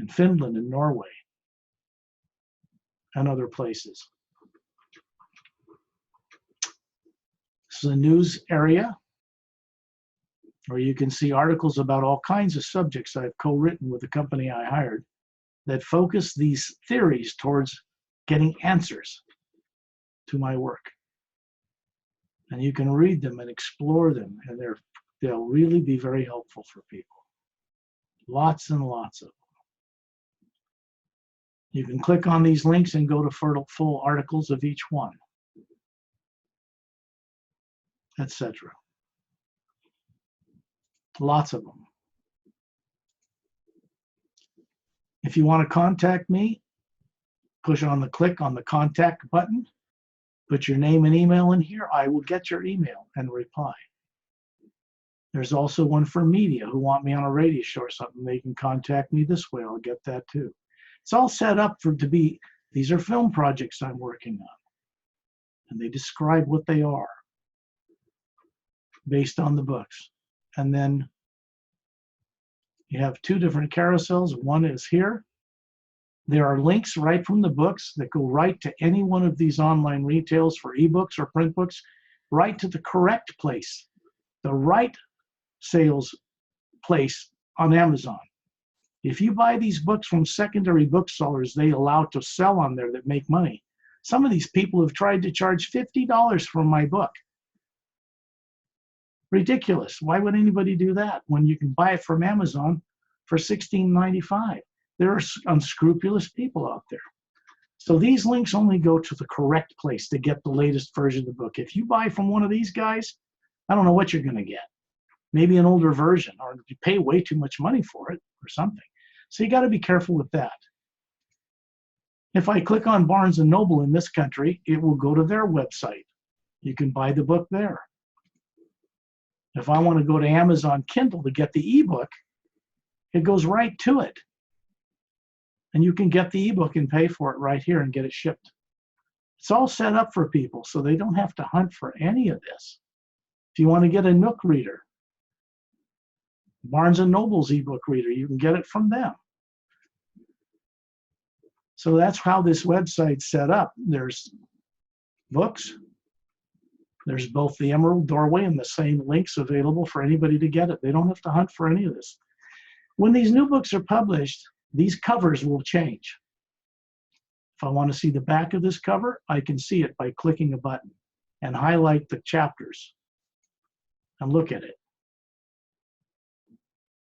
in Finland and Norway and other places. This is a news area where you can see articles about all kinds of subjects I've co-written with the company I hired that focus these theories towards getting answers to my work. And you can read them and explore them, and they'll really be very helpful for people. Lots and lots of them. You can click on these links and go to full articles of each one, etc. Lots of them. If you want to contact me, click on the contact button, put your name and email in here. I will get your email and reply. There's also one for media who want me on a radio show or something. They can contact me this way. I'll get that too. It's all set up these are film projects I'm working on. And they describe what they are based on the books. And then you have two different carousels. One is here. There are links right from the books that go right to any one of these online retails for ebooks or print books, right to the correct place, the right sales place on Amazon. If you buy these books from secondary booksellers they allow to sell on there that make money, some of these people have tried to charge $50 for my book. Ridiculous. Why would anybody do that when you can buy it from Amazon for $16.95? There are unscrupulous people out there. So these links only go to the correct place to get the latest version of the book. If you buy from one of these guys, I don't know what you're going to get. Maybe an older version, or you pay way too much money for it or something. So you got to be careful with that. If I click on Barnes & Noble in this country, it will go to their website. You can buy the book there. If I want to go to Amazon Kindle to get the ebook, it goes right to it. And you can get the ebook and pay for it right here and get it shipped. It's all set up for people, so they don't have to hunt for any of this. If you want to get a Nook reader, Barnes & Noble's ebook reader, you can get it from them. So that's how this website's set up. There's books. There's both the Emerald Doorway and the same links available for anybody to get it. They don't have to hunt for any of this. When these new books are published, these covers will change. If I want to see the back of this cover, I can see it by clicking a button and highlight the chapters and look at it.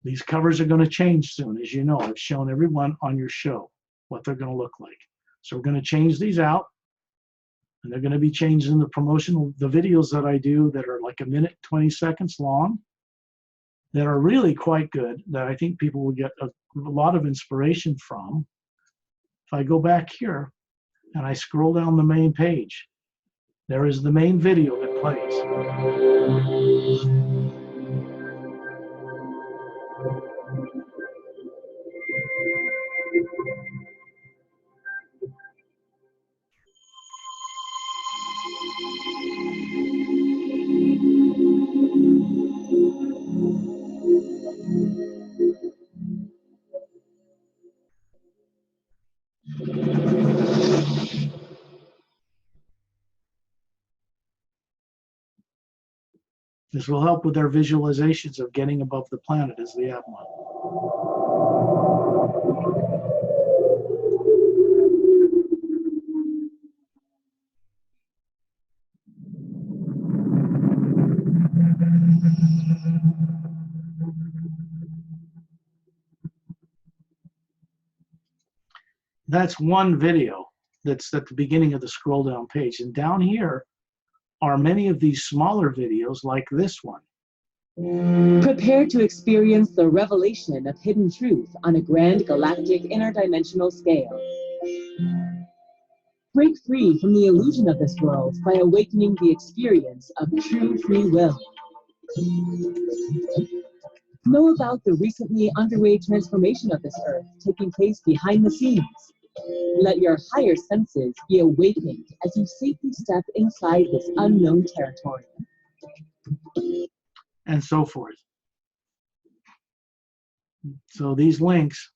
These covers are going to change soon. As you know, I've shown everyone on your show what they're going to look like. So we're going to change these out, and they're going to be changed in the the videos that I do that are like 1 minute, 20 seconds long, that are really quite good, that I think people will get a lot of inspiration from. If I go back here and I scroll down the main page, there is the main video that plays. This will help with their visualizations of getting above the planet as they have one. That's one video that's at the beginning of the scroll down page. And down here are many of these smaller videos like this one. Prepare to experience the revelation of hidden truth on a grand galactic interdimensional scale. Break free from the illusion of this world by awakening the experience of true free will. Know about the recently underway transformation of this Earth taking place behind the scenes. Let your higher senses be awakened as you safely step inside this unknown territory. And so forth. So these links,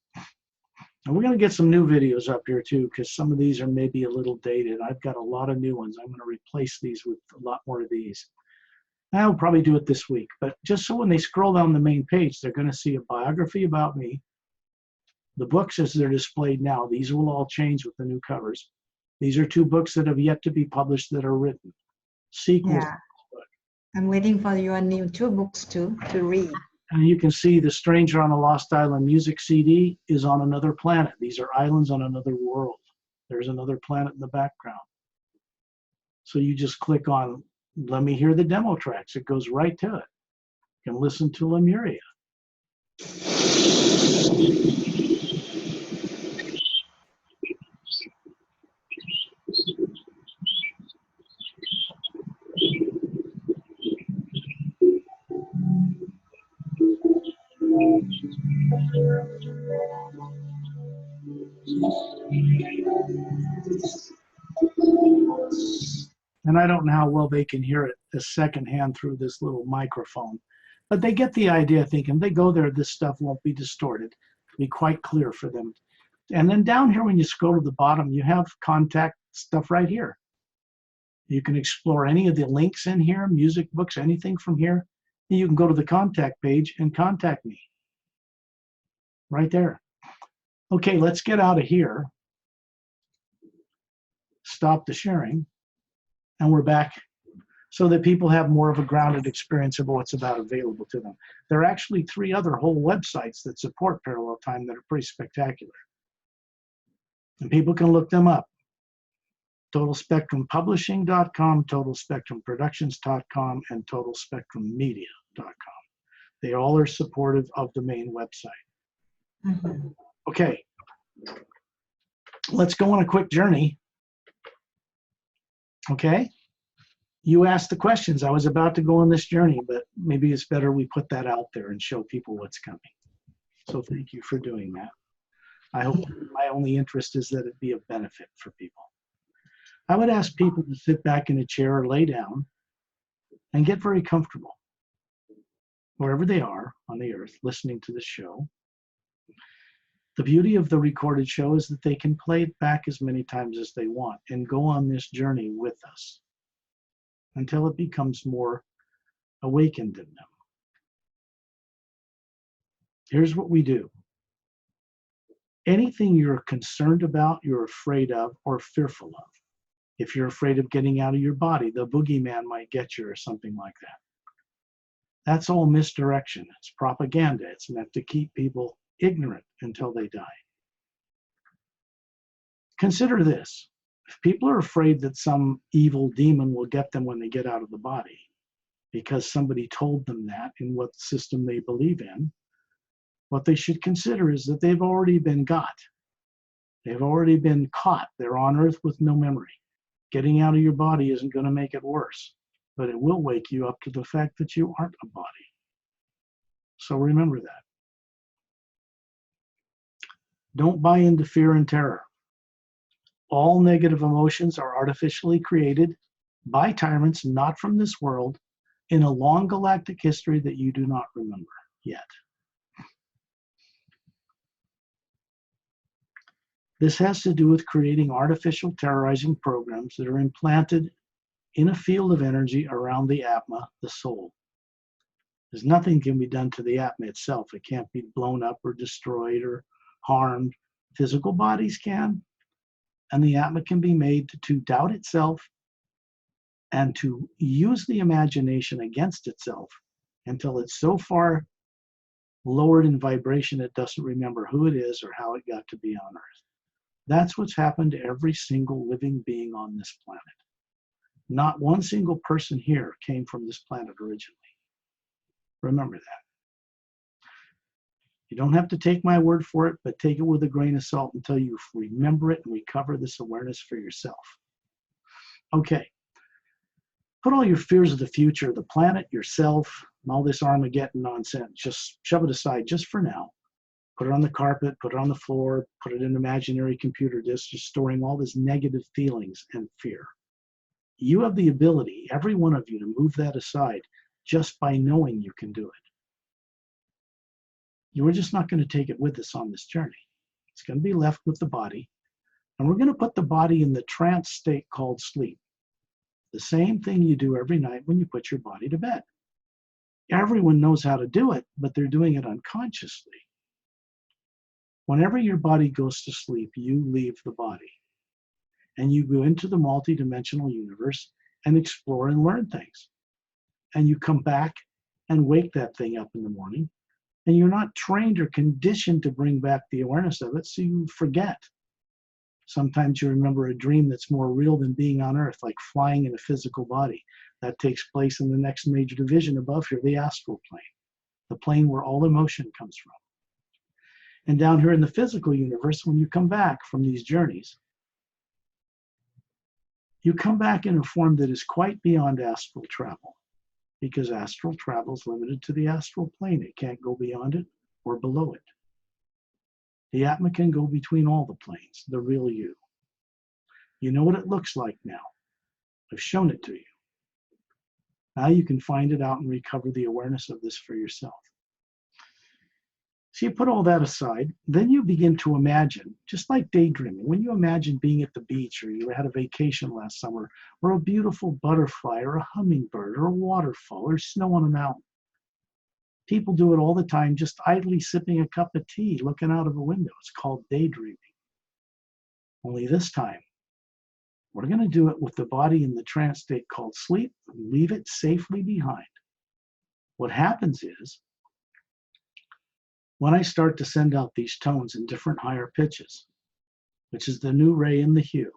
and we're going to get some new videos up here too, because some of these are maybe a little dated. I've got a lot of new ones. I'm going to replace these with a lot more of these. I'll probably do it this week, but just so when they scroll down the main page, they're going to see a biography about me. The books as they're displayed now, these will all change with the new covers. These are 2 books that have yet to be published that are written. Sequels. Yeah. I'm waiting for your new 2 books to read. And you can see the Stranger on a Lost Island music CD is on another planet. These are islands on another world. There's another planet in the background. So you just click on, let me hear the demo tracks. It goes right to it. You can listen to Lemuria. And I don't know how well they can hear it the second hand through this little microphone, but they get the idea, thinking they go there, this stuff won't be distorted. It'll be quite clear for them. And then down here, when you scroll to the bottom, you have contact stuff right here. You can explore any of the links in here, music, books, anything from here. And you can go to the contact page and contact me. Right there. Okay, let's get out of here. Stop the sharing. And we're back so that people have more of a grounded experience of what's about available to them. There are actually 3 other whole websites that support parallel time that are pretty spectacular. And people can look them up. TotalSpectrumPublishing.com, TotalSpectrumProductions.com, and TotalSpectrumMedia.com. They all are supportive of the main website. Mm-hmm. Okay, let's go on a quick journey. Okay, you asked the questions. I was about to go on this journey, but maybe it's better we put that out there and show people what's coming. So thank you for doing that. I hope my only interest is that it be of benefit for people. I would ask people to sit back in a chair or lay down and get very comfortable wherever they are on the earth listening to the show. The beauty of the recorded show is that they can play it back as many times as they want and go on this journey with us until it becomes more awakened in them. Here's what we do. Anything you're concerned about, you're afraid of, or fearful of. If you're afraid of getting out of your body, the boogeyman might get you or something like that. That's all misdirection. It's propaganda. It's meant to keep people ignorant until they die. Consider this. If people are afraid that some evil demon will get them when they get out of the body because somebody told them that in what system they believe in, what they should consider is that they've already been got. They've already been caught. They're on earth with no memory. Getting out of your body isn't going to make it worse, but it will wake you up to the fact that you aren't a body. So remember that. Don't buy into fear and terror. All negative emotions are artificially created by tyrants not from this world in a long galactic history that you do not remember yet. This has to do with creating artificial terrorizing programs that are implanted in a field of energy around the Atma, the soul. There's nothing can be done to the Atma itself. It can't be blown up or destroyed or harmed. Physical bodies can, and the Atma can be made to doubt itself and to use the imagination against itself until it's so far lowered in vibration it doesn't remember who it is or how it got to be on Earth. That's what's happened to every single living being on this planet. Not one single person here came from this planet originally. Remember that. You don't have to take my word for it, but take it with a grain of salt until you remember it and recover this awareness for yourself. Okay. Put all your fears of the future, the planet, yourself, and all this Armageddon nonsense, just shove it aside just for now. Put it on the carpet, put it on the floor, put it in an imaginary computer disk, just storing all these negative feelings and fear. You have the ability, every one of you, to move that aside just by knowing you can do it. You are just not going to take it with us on this journey. It's going to be left with the body, and we're going to put the body in the trance state called sleep. The same thing you do every night when you put your body to bed. Everyone knows how to do it, but they're doing it unconsciously. Whenever your body goes to sleep, you leave the body, and you go into the multidimensional universe and explore and learn things. And you come back and wake that thing up in the morning And you're not trained or conditioned to bring back the awareness of it, so you forget. Sometimes you remember a dream that's more real than being on Earth, like flying in a physical body. That takes place in the next major division above here, the astral plane, the plane where all emotion comes from. And down here in the physical universe, when you come back from these journeys, you come back in a form that is quite beyond astral travel, because astral travel is limited to the astral plane. It can't go beyond it or below it. The Atma can go between all the planes, the real you. You know what it looks like now. I've shown it to you. Now you can find it out and recover the awareness of this for yourself. So you put all that aside, then you begin to imagine, just like daydreaming, when you imagine being at the beach, or you had a vacation last summer, or a beautiful butterfly, or a hummingbird, or a waterfall, or snow on a mountain. People do it all the time, just idly sipping a cup of tea, looking out of a window. It's called daydreaming. Only this time, we're going to do it with the body in the trance state called sleep, and leave it safely behind. What happens is, when I start to send out these tones in different higher pitches, which is the new ray and the hue,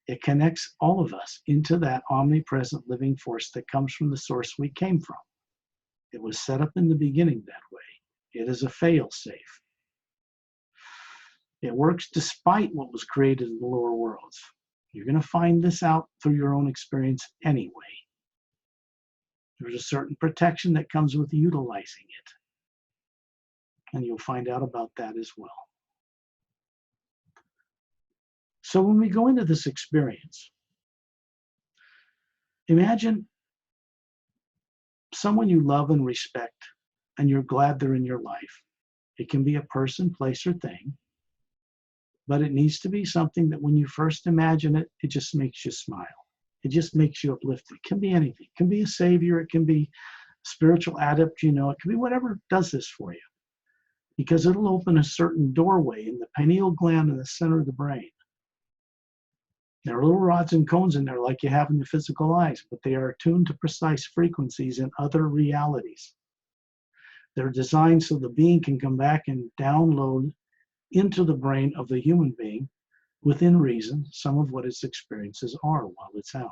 it connects all of us into that omnipresent living force that comes from the source we came from. It was set up in the beginning that way. It is a fail-safe. It works despite what was created in the lower worlds. You're going to find this out through your own experience anyway. There's a certain protection that comes with utilizing it. And you'll find out about that as well. So when we go into this experience, imagine someone you love and respect, and you're glad they're in your life. It can be a person, place, or thing, but it needs to be something that when you first imagine it, it just makes you smile. It just makes you uplifted. It can be anything. It can be a savior. It can be a spiritual adept, you know. It can be whatever does this for you, because it'll open a certain doorway in the pineal gland in the center of the brain. There are little rods and cones in there like you have in the physical eyes, but they are attuned to precise frequencies in other realities. They're designed so the being can come back and download into the brain of the human being, within reason, some of what its experiences are while it's out.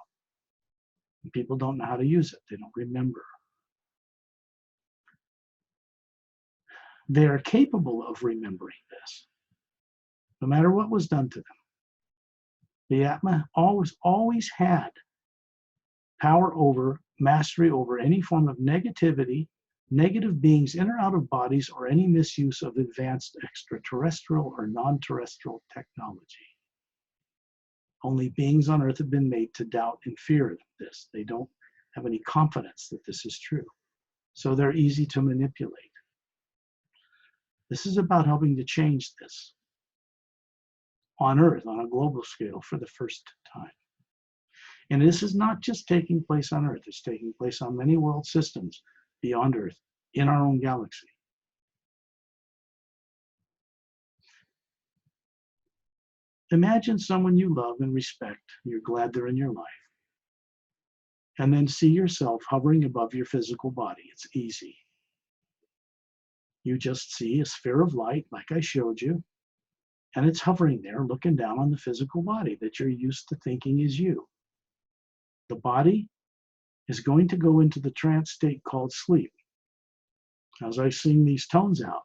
And people don't know how to use it. They don't remember. They are capable of remembering this, no matter what was done to them. The Atma always had power over, mastery over any form of negativity, negative beings in or out of bodies, or any misuse of advanced extraterrestrial or non-terrestrial technology. Only beings on Earth have been made to doubt and fear this. They don't have any confidence that this is true. So they're easy to manipulate. This is about helping to change this on Earth, on a global scale, for the first time. And this is not just taking place on Earth. It's taking place on many world systems beyond Earth, in our own galaxy. Imagine someone you love and respect, you're glad they're in your life, and then see yourself hovering above your physical body. It's easy. You just see a sphere of light, like I showed you, and it's hovering there, looking down on the physical body that you're used to thinking is you. The body is going to go into the trance state called sleep. As I sing these tones out,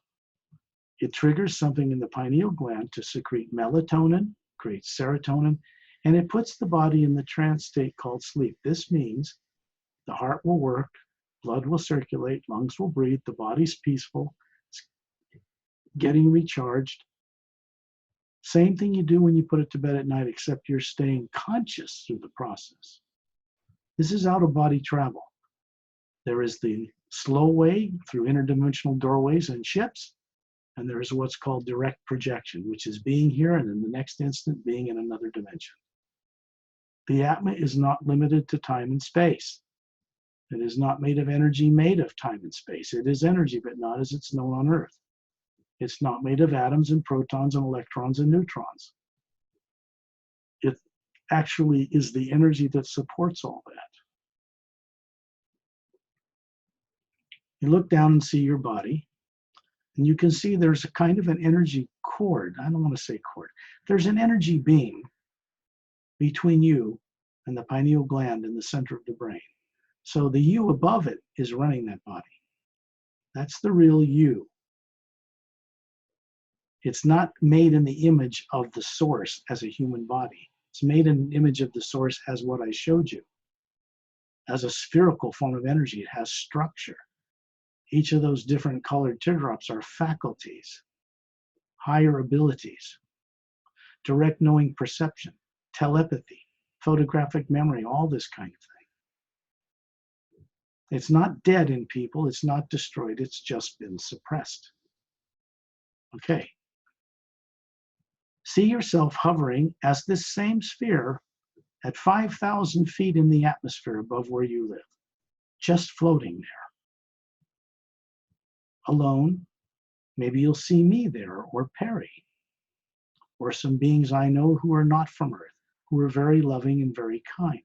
it triggers something in the pineal gland to secrete melatonin, creates serotonin, and it puts the body in the trance state called sleep. This means the heart will work, blood will circulate, lungs will breathe, the body's peaceful, it's getting recharged. Same thing you do when you put it to bed at night, except you're staying conscious through the process. This is out-of-body travel. There is the slow way through interdimensional doorways and ships, and there is what's called direct projection, which is being here and in the next instant being in another dimension. The Atma is not limited to time and space. It is not made of energy made of time and space. It is energy, but not as it's known on Earth. It's not made of atoms and protons and electrons and neutrons. It actually is the energy that supports all that. You look down and see your body. And you can see there's a kind of an energy cord. I don't want to say cord. There's an energy beam between you and the pineal gland in the center of the brain. So the you above it is running that body. That's the real you. It's not made in the image of the source as a human body. It's made in the image of the source as what I showed you. As a spherical form of energy, it has structure. Each of those different colored teardrops are faculties, higher abilities, direct knowing perception, telepathy, photographic memory, all this kind of thing. It's not dead in people, it's not destroyed, it's just been suppressed. Okay. See yourself hovering as this same sphere at 5,000 feet in the atmosphere above where you live, just floating there. Alone, maybe you'll see me there, or Perry, or some beings I know who are not from Earth, who are very loving and very kind,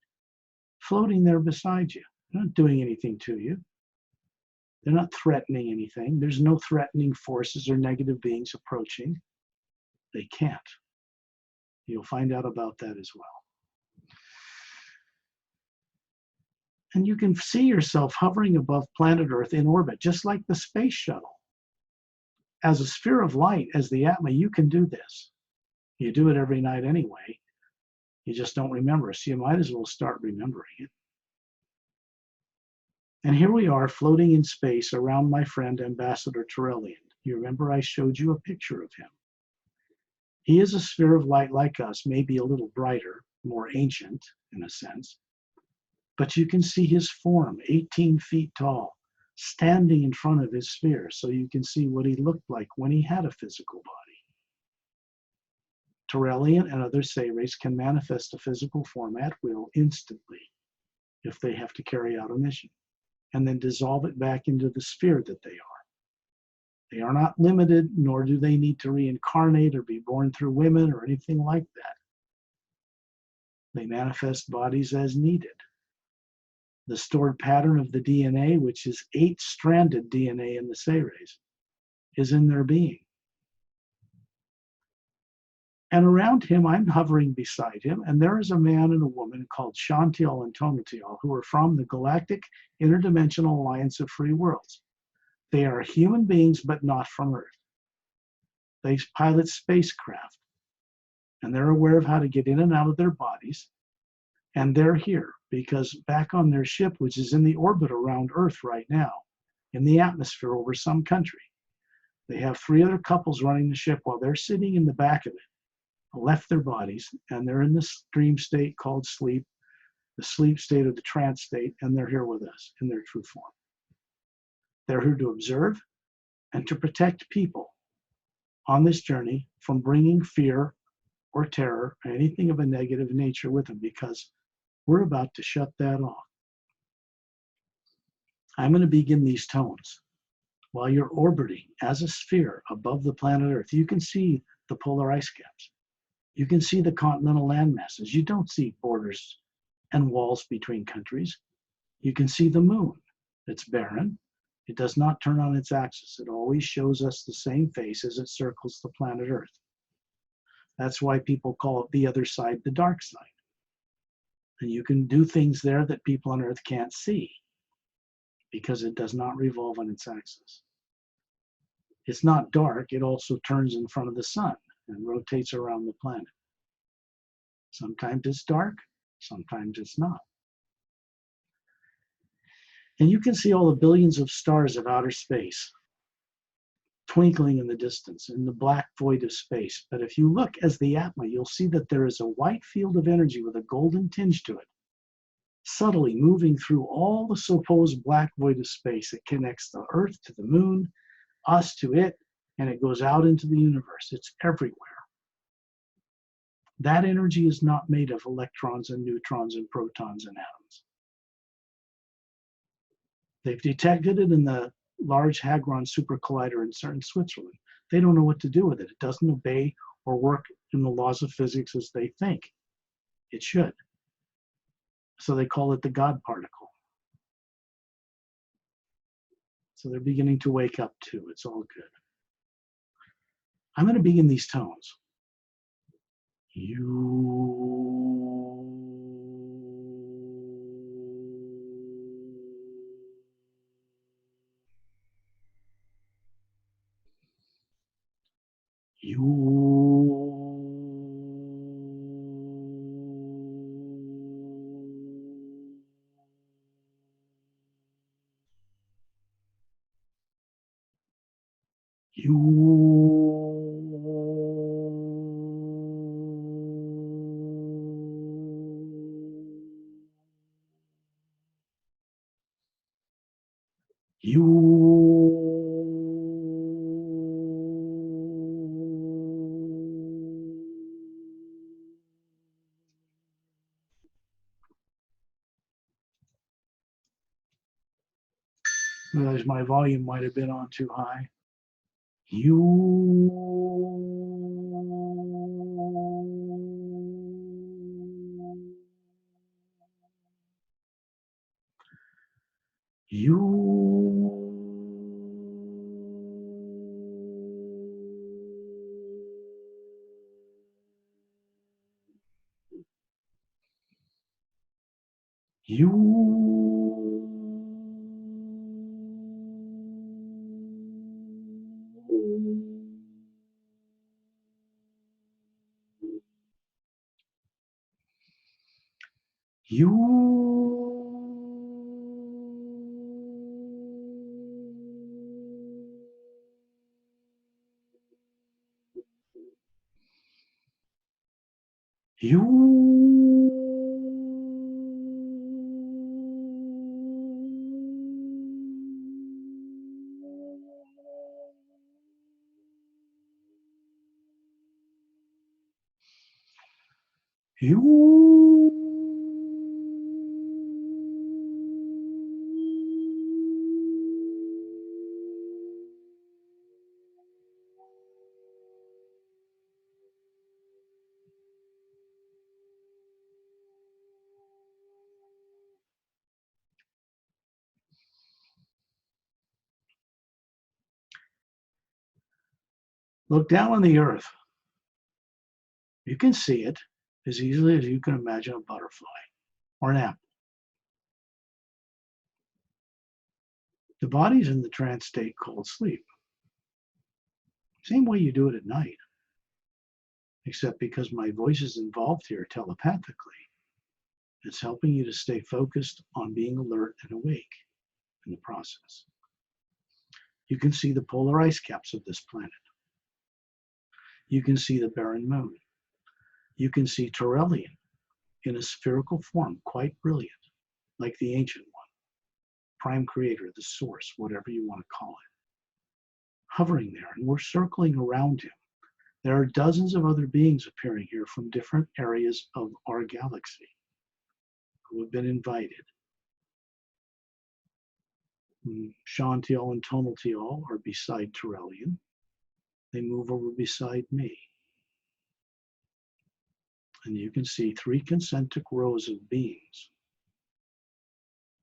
floating there beside you. They're not doing anything to you. They're not threatening anything. There's no threatening forces or negative beings approaching. They can't. You'll find out about that as well. And you can see yourself hovering above planet Earth in orbit, just like the space shuttle. As a sphere of light, as the Atma, you can do this. You do it every night anyway. You just don't remember. So you might as well start remembering it. And here we are floating in space around my friend Ambassador Turellian. You remember I showed you a picture of him. He is a sphere of light like us, maybe a little brighter, more ancient in a sense. But you can see his form, 18 feet tall, standing in front of his sphere, so you can see what he looked like when he had a physical body. Turellian and other Sayrays can manifest a physical form at will instantly if they have to carry out a mission, and then dissolve it back into the sphere that they are. They are not limited, nor do they need to reincarnate or be born through women or anything like that. They manifest bodies as needed. The stored pattern of the DNA, which is 8-stranded DNA in the Sayrays, is in their being. And around him, I'm hovering beside him, and there is a man and a woman called Shantiel and Tonatiel, who are from the Galactic Interdimensional Alliance of Free Worlds. They are human beings, but not from Earth. They pilot spacecraft, and they're aware of how to get in and out of their bodies. And they're here because back on their ship, which is in the orbit around Earth right now, in the atmosphere over some country, they have 3 other couples running the ship while they're sitting in the back of it, left their bodies, and they're in this dream state called sleep, the sleep state or the trance state, and they're here with us in their true form. They're here to observe and to protect people on this journey from bringing fear or terror or anything of a negative nature with them, because we're about to shut that off. I'm going to begin these tones. While you're orbiting as a sphere above the planet Earth, you can see the polar ice caps. You can see the continental land masses. You don't see borders and walls between countries. You can see the moon. It's barren. It does not turn on its axis. It always shows us the same face as it circles the planet Earth. That's why people call it the other side, the dark side. And you can do things there that people on Earth can't see because it does not revolve on its axis. It's not dark. It also turns in front of the sun and rotates around the planet. Sometimes it's dark, sometimes it's not. And you can see all the billions of stars of outer space twinkling in the distance, in the black void of space. But if you look as the Atma, you'll see that there is a white field of energy with a golden tinge to it, subtly moving through all the supposed black void of space. It connects the Earth to the moon, us to it, and it goes out into the universe. It's everywhere. That energy is not made of electrons and neutrons and protons and atoms. They've detected it in the Large Hadron Super Collider in Switzerland. They don't know what to do with it. It doesn't obey or work in the laws of physics as they think it should. So they call it the God particle. So they're beginning to wake up too. It's all good. I'm going to begin these tones. You. Realize my volume might have been on too high. You. Look down on the earth. You can see it as easily as you can imagine a butterfly or an apple. The body's in the trance state called sleep. Same way you do it at night, except because my voice is involved here telepathically. It's helping you to stay focused on being alert and awake in the process. You can see the polar ice caps of this planet. You can see the barren moon. You can see Turelian in a spherical form, quite brilliant, like the ancient one, prime creator, the source, whatever you want to call it, hovering there, and we're circling around him. There are dozens of other beings appearing here from different areas of our galaxy who have been invited. Shantiel and Tonaltiel are beside Turelian. They move over beside me. And you can see 3 concentric rows of beings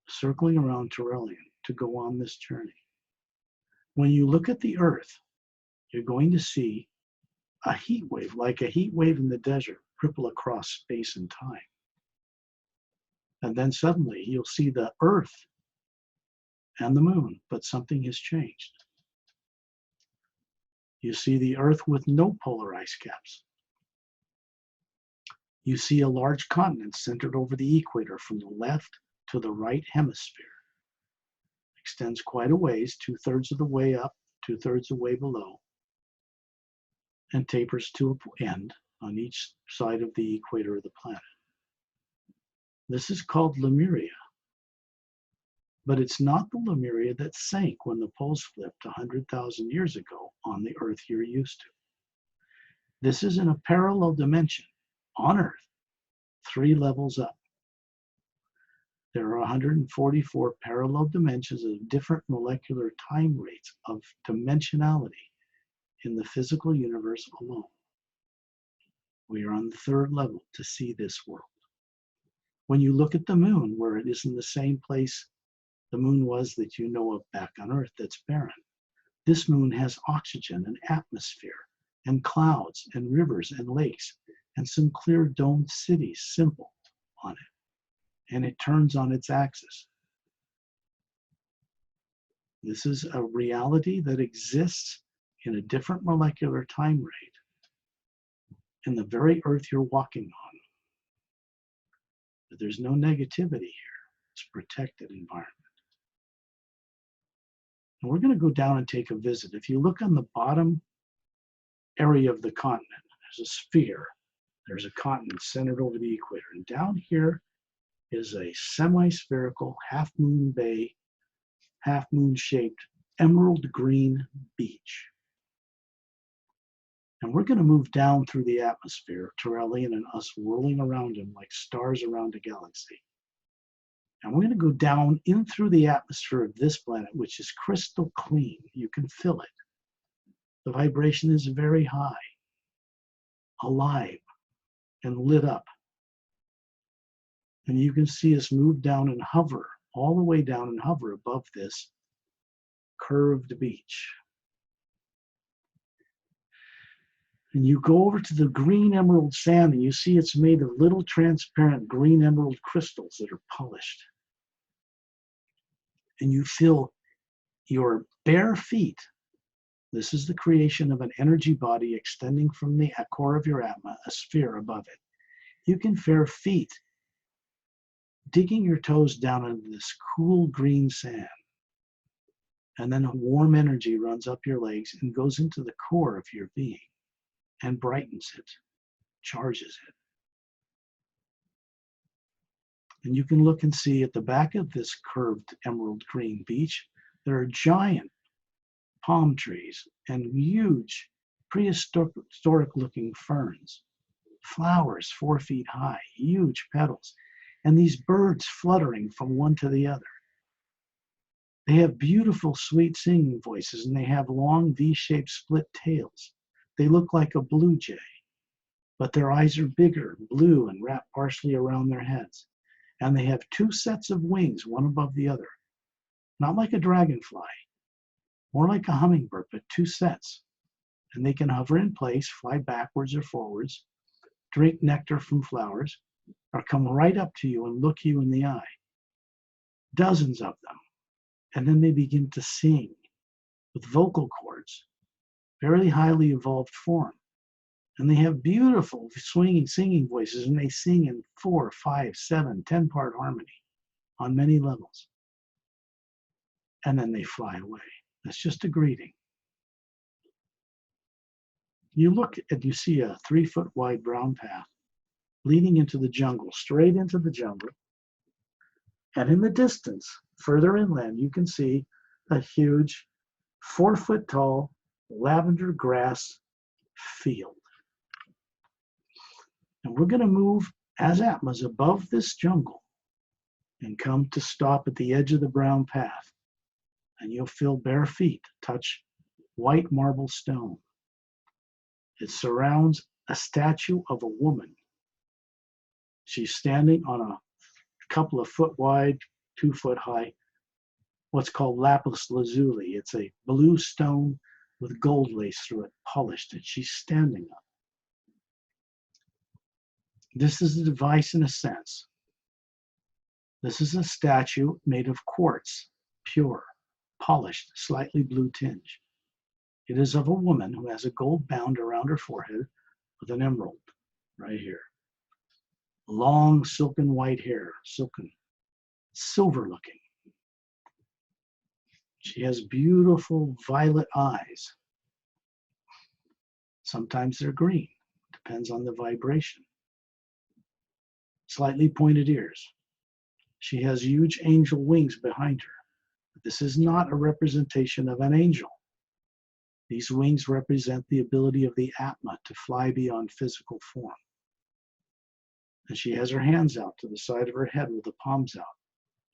circling around Turelian to go on this journey. When you look at the Earth, you're going to see a heat wave, like a heat wave in the desert, ripple across space and time. And then suddenly you'll see the Earth and the moon, but something has changed. You see the Earth with no polar ice caps. You see a large continent centered over the equator from the left to the right hemisphere. Extends quite a ways, 2/3 of the way up, 2/3 of the way below, and tapers to an end on each side of the equator of the planet. This is called Lemuria. But it's not the Lemuria that sank when the poles flipped 100,000 years ago on the Earth you're used to. This is in a parallel dimension on Earth, 3 levels up. There are 144 parallel dimensions of different molecular time rates of dimensionality in the physical universe alone. We are on the 3rd level to see this world. When you look at the moon, where it is in the same place the moon was that you know of back on Earth that's barren, this moon has oxygen and atmosphere and clouds and rivers and lakes and some clear domed cities, simple on it. And it turns on its axis. This is a reality that exists in a different molecular time rate in the very earth you're walking on. But there's no negativity here. It's a protected environment. And we're going to go down and take a visit. If you look on the bottom area of the continent, there's a sphere. There's a continent centered over the equator. And down here is a semi-spherical, half-moon bay, half-moon-shaped, emerald green beach. And we're going to move down through the atmosphere, Turelian and us whirling around him like stars around a galaxy. And we're going to go down in through the atmosphere of this planet, which is crystal clean. You can feel it. The vibration is very high, alive, and lit up. And you can see us move down and hover, all the way down and hover above this curved beach. And you go over to the green emerald sand and you see it's made of little transparent green emerald crystals that are polished. And you feel your bare feet. This is the creation of an energy body extending from the core of your atma, a sphere above it. You can feel feet digging your toes down into this cool green sand. And then a warm energy runs up your legs and goes into the core of your being and brightens it, charges it. And you can look and see at the back of this curved emerald green beach, there are giant palm trees and huge prehistoric looking ferns, flowers 4 feet high, huge petals, and these birds fluttering from one to the other. They have beautiful, sweet singing voices, and they have long V-shaped split tails. They look like a blue jay, but their eyes are bigger, blue, and wrapped partially around their heads. And they have 2 sets of wings, one above the other. Not like a dragonfly, more like a hummingbird, but 2 sets. And they can hover in place, fly backwards or forwards, drink nectar from flowers, or come right up to you and look you in the eye. Dozens of them. And then they begin to sing with vocal cords, very highly evolved form. And they have beautiful swinging, singing voices, and they sing in 4, 5, 7, 10-part harmony on many levels. And then they fly away. That's just a greeting. You look and you see a 3-foot wide brown path leading into the jungle, straight into the jungle. And in the distance, further inland, you can see a huge 4-foot tall lavender grass field. And we're going to move as Atmas above this jungle and come to stop at the edge of the brown path. And you'll feel bare feet touch white marble stone. It surrounds a statue of a woman. She's standing on a couple of foot wide, 2 foot high, what's called lapis lazuli. It's a blue stone with gold lace through it, polished, and she's standing up. This is a device in a sense. This is a statue made of quartz, pure, polished, slightly blue tinge. It is of a woman who has a gold band around her forehead with an emerald right here. Long silken white hair, silver looking. She has beautiful violet eyes. Sometimes they're green, depends on the vibration. Slightly pointed ears. She has huge angel wings behind her. But this is not a representation of an angel. These wings represent the ability of the Atma to fly beyond physical form. And she has her hands out to the side of her head with the palms out,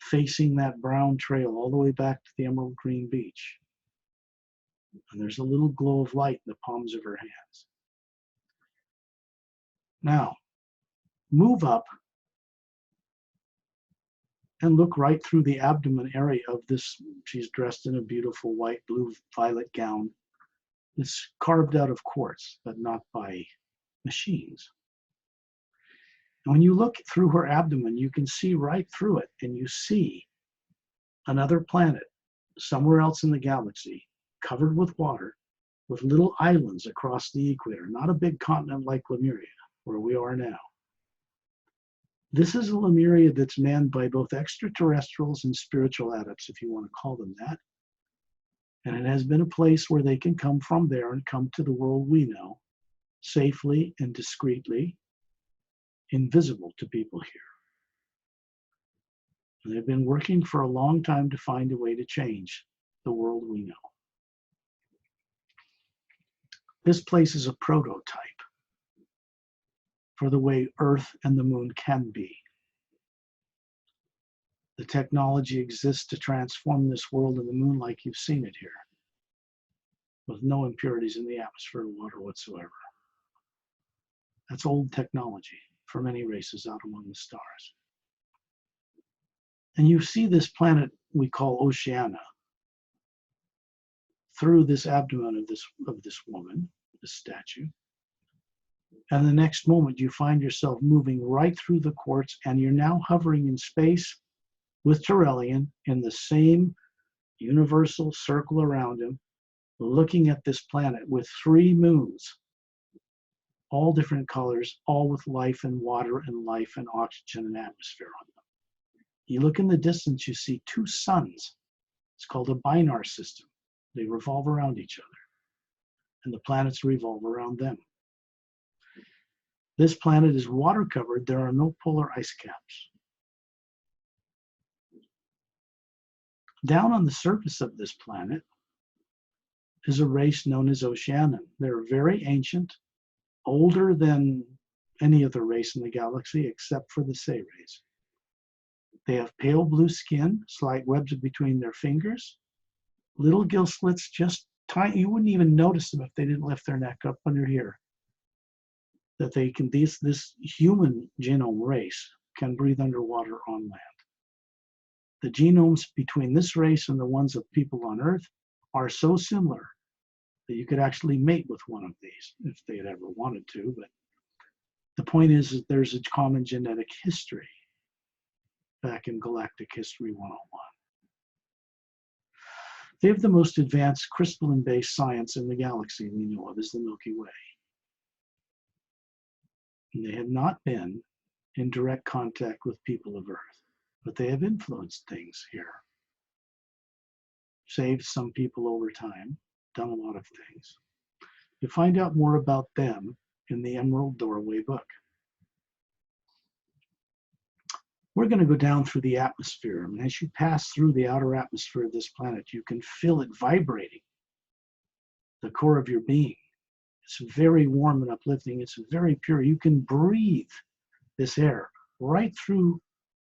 facing that brown trail all the way back to the emerald green beach. And there's a little glow of light in the palms of her hands. Now, move up and look right through the abdomen area of this. She's dressed in a beautiful white, blue, violet gown. It's carved out of quartz, but not by machines. And when you look through her abdomen, you can see right through it, and you see another planet somewhere else in the galaxy, covered with water, with little islands across the equator, not a big continent like Lemuria, where we are now. This is a Lemuria that's manned by both extraterrestrials and spiritual adepts, if you want to call them that. And it has been a place where they can come from there and come to the world we know, safely and discreetly, invisible to people here. And they've been working for a long time to find a way to change the world we know. This place is a prototype for the way Earth and the moon can be. The technology exists to transform this world and the moon like you've seen it here, with no impurities in the atmosphere or water whatsoever. That's old technology for many races out among the stars. And you see this planet we call Oceania through this abdomen of this woman, this statue. And the next moment you find yourself moving right through the quartz, and you're now hovering in space with Turelian in the same universal circle around him, looking at this planet with 3 moons, all different colors, all with life and water and life and oxygen and atmosphere on them. You look in the distance, you see 2 suns. It's called a binar system. They revolve around each other, and the planets revolve around them. This planet is water covered. There are no polar ice caps. Down on the surface of this planet is a race known as Oceanian. They're very ancient, older than any other race in the galaxy except for the Say race. They have pale blue skin, slight webs between their fingers, little gill slits, just tiny. You wouldn't even notice them if they didn't lift their neck up under here. That they can, this human genome race can breathe underwater on land. The genomes between this race and the ones of people on Earth are so similar that you could actually mate with one of these if they had ever wanted to. But the point is that there's a common genetic history back in Galactic History 101. They have the most advanced crystalline-based science in the galaxy we know of, is the Milky Way. And they have not been in direct contact with people of Earth, but they have influenced things here, saved some people over time, done a lot of things. You find out more about them in the Emerald Doorway book. We're going to go down through the atmosphere, and as you pass through the outer atmosphere of this planet, you can feel it vibrating the core of your being. It's very warm and uplifting. It's very pure. You can breathe this air right through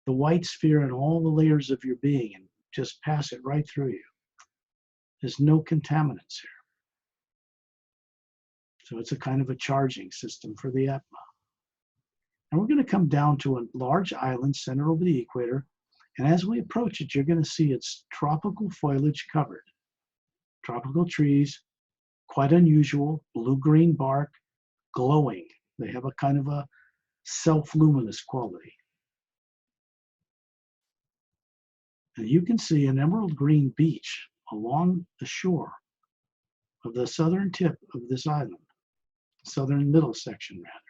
the white sphere and all the layers of your being and just pass it right through you. There's no contaminants here. So it's a kind of a charging system for the Atma. And we're going to come down to a large island centered over the equator. And as we approach it, you're going to see it's tropical foliage covered. Tropical trees, quite unusual, blue-green bark, glowing. They have a kind of a self-luminous quality. And you can see an emerald green beach along the shore of the southern tip of this island, southern middle section rather.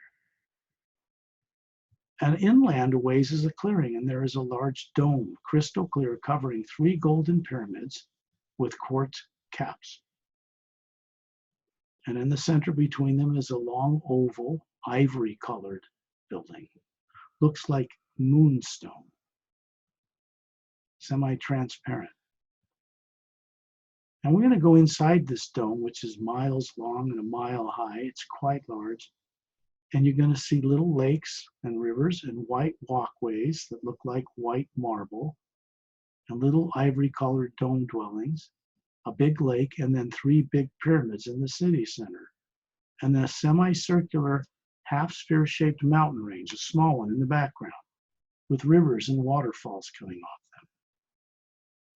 And inland a ways is a clearing, and there is a large dome, crystal clear, covering 3 golden pyramids with quartz caps. And in the center between them is a long oval, ivory-colored building. Looks like moonstone, semi-transparent. And we're going to go inside this dome, which is miles long and a mile high. It's quite large. And you're going to see little lakes and rivers and white walkways that look like white marble, and little ivory-colored dome dwellings, a big lake, and then 3 big pyramids in the city center, and a semicircular half-sphere-shaped mountain range, a small one in the background, with rivers and waterfalls coming off them.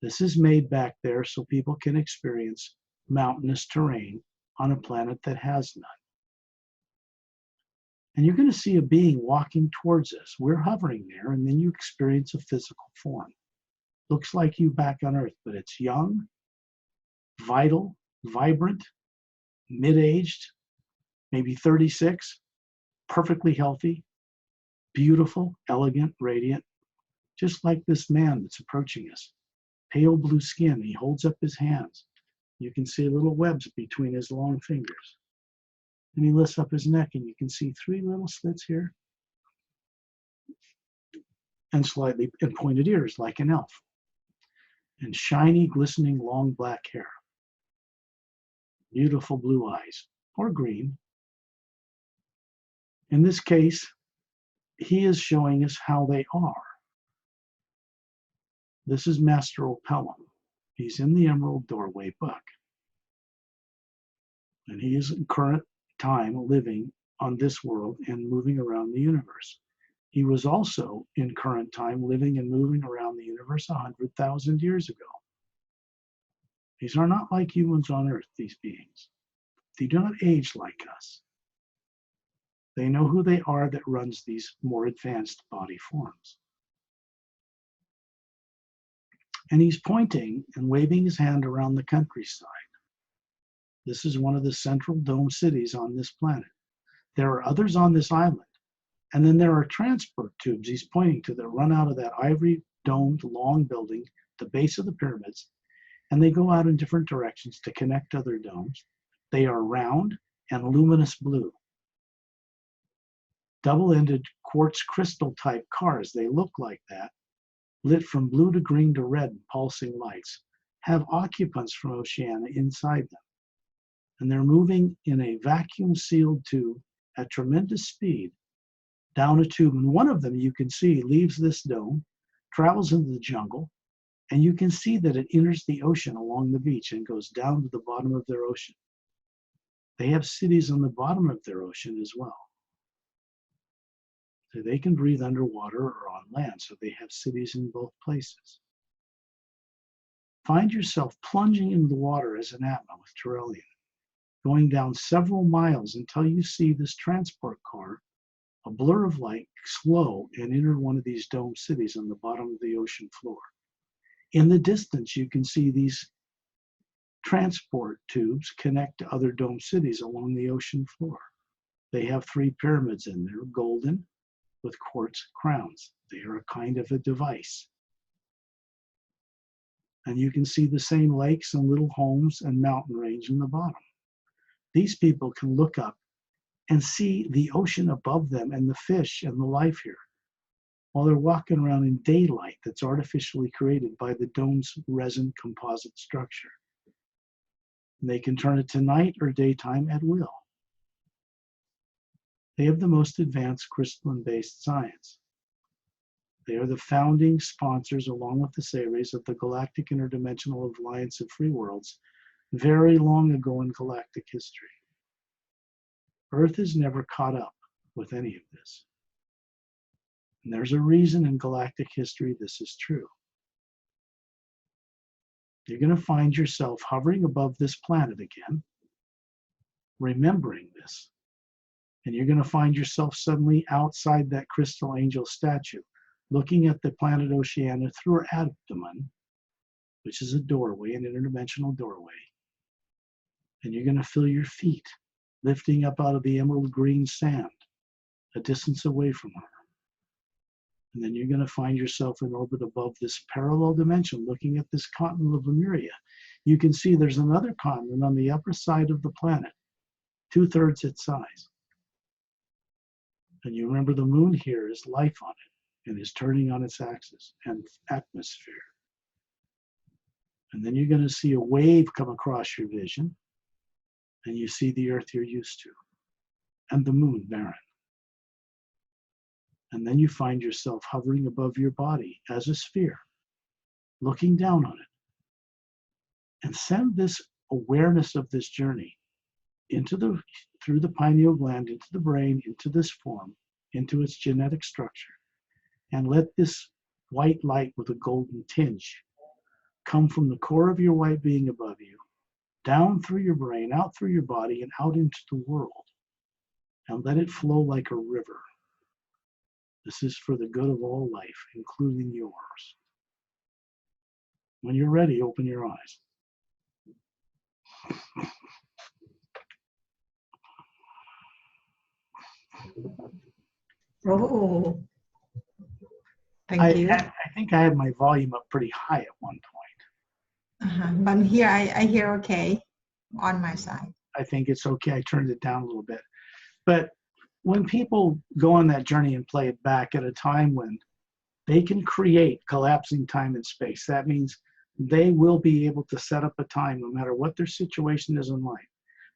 This is made back there so people can experience mountainous terrain on a planet that has none. And you're going to see a being walking towards us. We're hovering there, and then you experience a physical form. Looks like you back on Earth, but it's young, vital, vibrant, mid-aged, maybe 36, perfectly healthy, beautiful, elegant, radiant, just like this man that's approaching us. Pale blue skin. He holds up his hands. You can see little webs between his long fingers. And he lifts up his neck, and you can see 3 little slits here, and slightly and pointed ears like an elf, and shiny, glistening, long black hair. Beautiful blue eyes, or green. In this case, he is showing us how they are. This is Master Opelum. He's in the Emerald Doorway book. And he is in current time living on this world and moving around the universe. He was also in current time living and moving around the universe 100,000 years ago. These are not like humans on Earth, these beings. They do not age like us. They know who they are that runs these more advanced body forms. And he's pointing and waving his hand around the countryside. This is one of the central dome cities on this planet. There are others on this island. And then there are transport tubes he's pointing to that run out of that ivory domed long building, the base of the pyramids, and they go out in different directions to connect other domes. They are round and luminous blue. Double-ended quartz crystal type cars, they look like that, lit from blue to green to red pulsing lights, have occupants from Oceania inside them. And they're moving in a vacuum-sealed tube at tremendous speed down a tube. And one of them you can see leaves this dome, travels into the jungle, and you can see that it enters the ocean along the beach and goes down to the bottom of their ocean. They have cities on the bottom of their ocean as well. So they can breathe underwater or on land, so they have cities in both places. Find yourself plunging into the water as an Atma with Turelian, going down several miles until you see this transport car, a blur of light, slow and enter one of these dome cities on the bottom of the ocean floor. In the distance, you can see these transport tubes connect to other dome cities along the ocean floor. They have 3 pyramids in there, golden, with quartz crowns. They are a kind of a device. And you can see the same lakes and little homes and mountain range in the bottom. These people can look up and see the ocean above them and the fish and the life here, while they're walking around in daylight that's artificially created by the dome's resin composite structure. And they can turn it to night or daytime at will. They have the most advanced crystalline-based science. They are the founding sponsors, along with the Ceres, of the Galactic Interdimensional Alliance of Free Worlds very long ago in galactic history. Earth has never caught up with any of this. And there's a reason in galactic history this is true. You're going to find yourself hovering above this planet again, remembering this. And you're going to find yourself suddenly outside that crystal angel statue, looking at the planet Oceania through her abdomen, which is a doorway, an interdimensional doorway. And you're going to feel your feet lifting up out of the emerald green sand, a distance away from her. And then you're going to find yourself in orbit above this parallel dimension, looking at this continent of Lemuria. You can see there's another continent on the upper side of the planet, 2/3 its size. And you remember the moon here is life on it and is turning on its axis and atmosphere. And then you're going to see a wave come across your vision, and you see the Earth you're used to, and the moon barren. And then you find yourself hovering above your body as a sphere, looking down on it. And send this awareness of this journey through the pineal gland, into the brain, into this form, into its genetic structure. And let this white light with a golden tinge come from the core of your white being above you down through your brain, out through your body, and out into the world. And let it flow like a river. This is for the good of all life, including yours. When you're ready, open your eyes. Oh, thank you. I think I had my volume up pretty high at one point. But here I hear okay on my side. I think it's okay. I turned it down a little bit. But when people go on that journey and play it back at a time when they can create collapsing time and space, that means they will be able to set up a time, no matter what their situation is in life,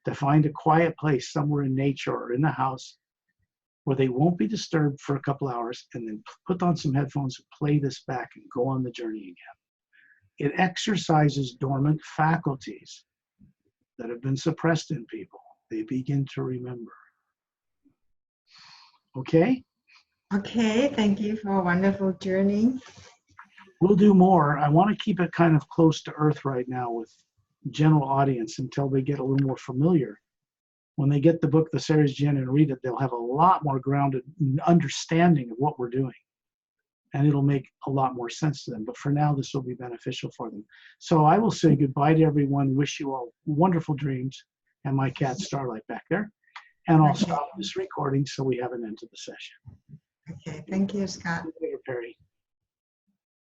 to find a quiet place somewhere in nature or in the house where they won't be disturbed for a couple hours, and then put on some headphones and play this back and go on the journey again. It exercises dormant faculties that have been suppressed in people. They begin to remember. Okay? Okay, thank you for a wonderful journey. We'll do more. I want to keep it kind of close to earth right now with general audience until they get a little more familiar. When they get the book, The Series Gen, and read it, they'll have a lot more grounded understanding of what we're doing. And it'll make a lot more sense to them. But for now, this will be beneficial for them. So I will say goodbye to everyone. Wish you all wonderful dreams. And my cat Starlight back there. And I'll stop this recording so we have an end to the session. Okay, thank you, Scott. Later, Perry.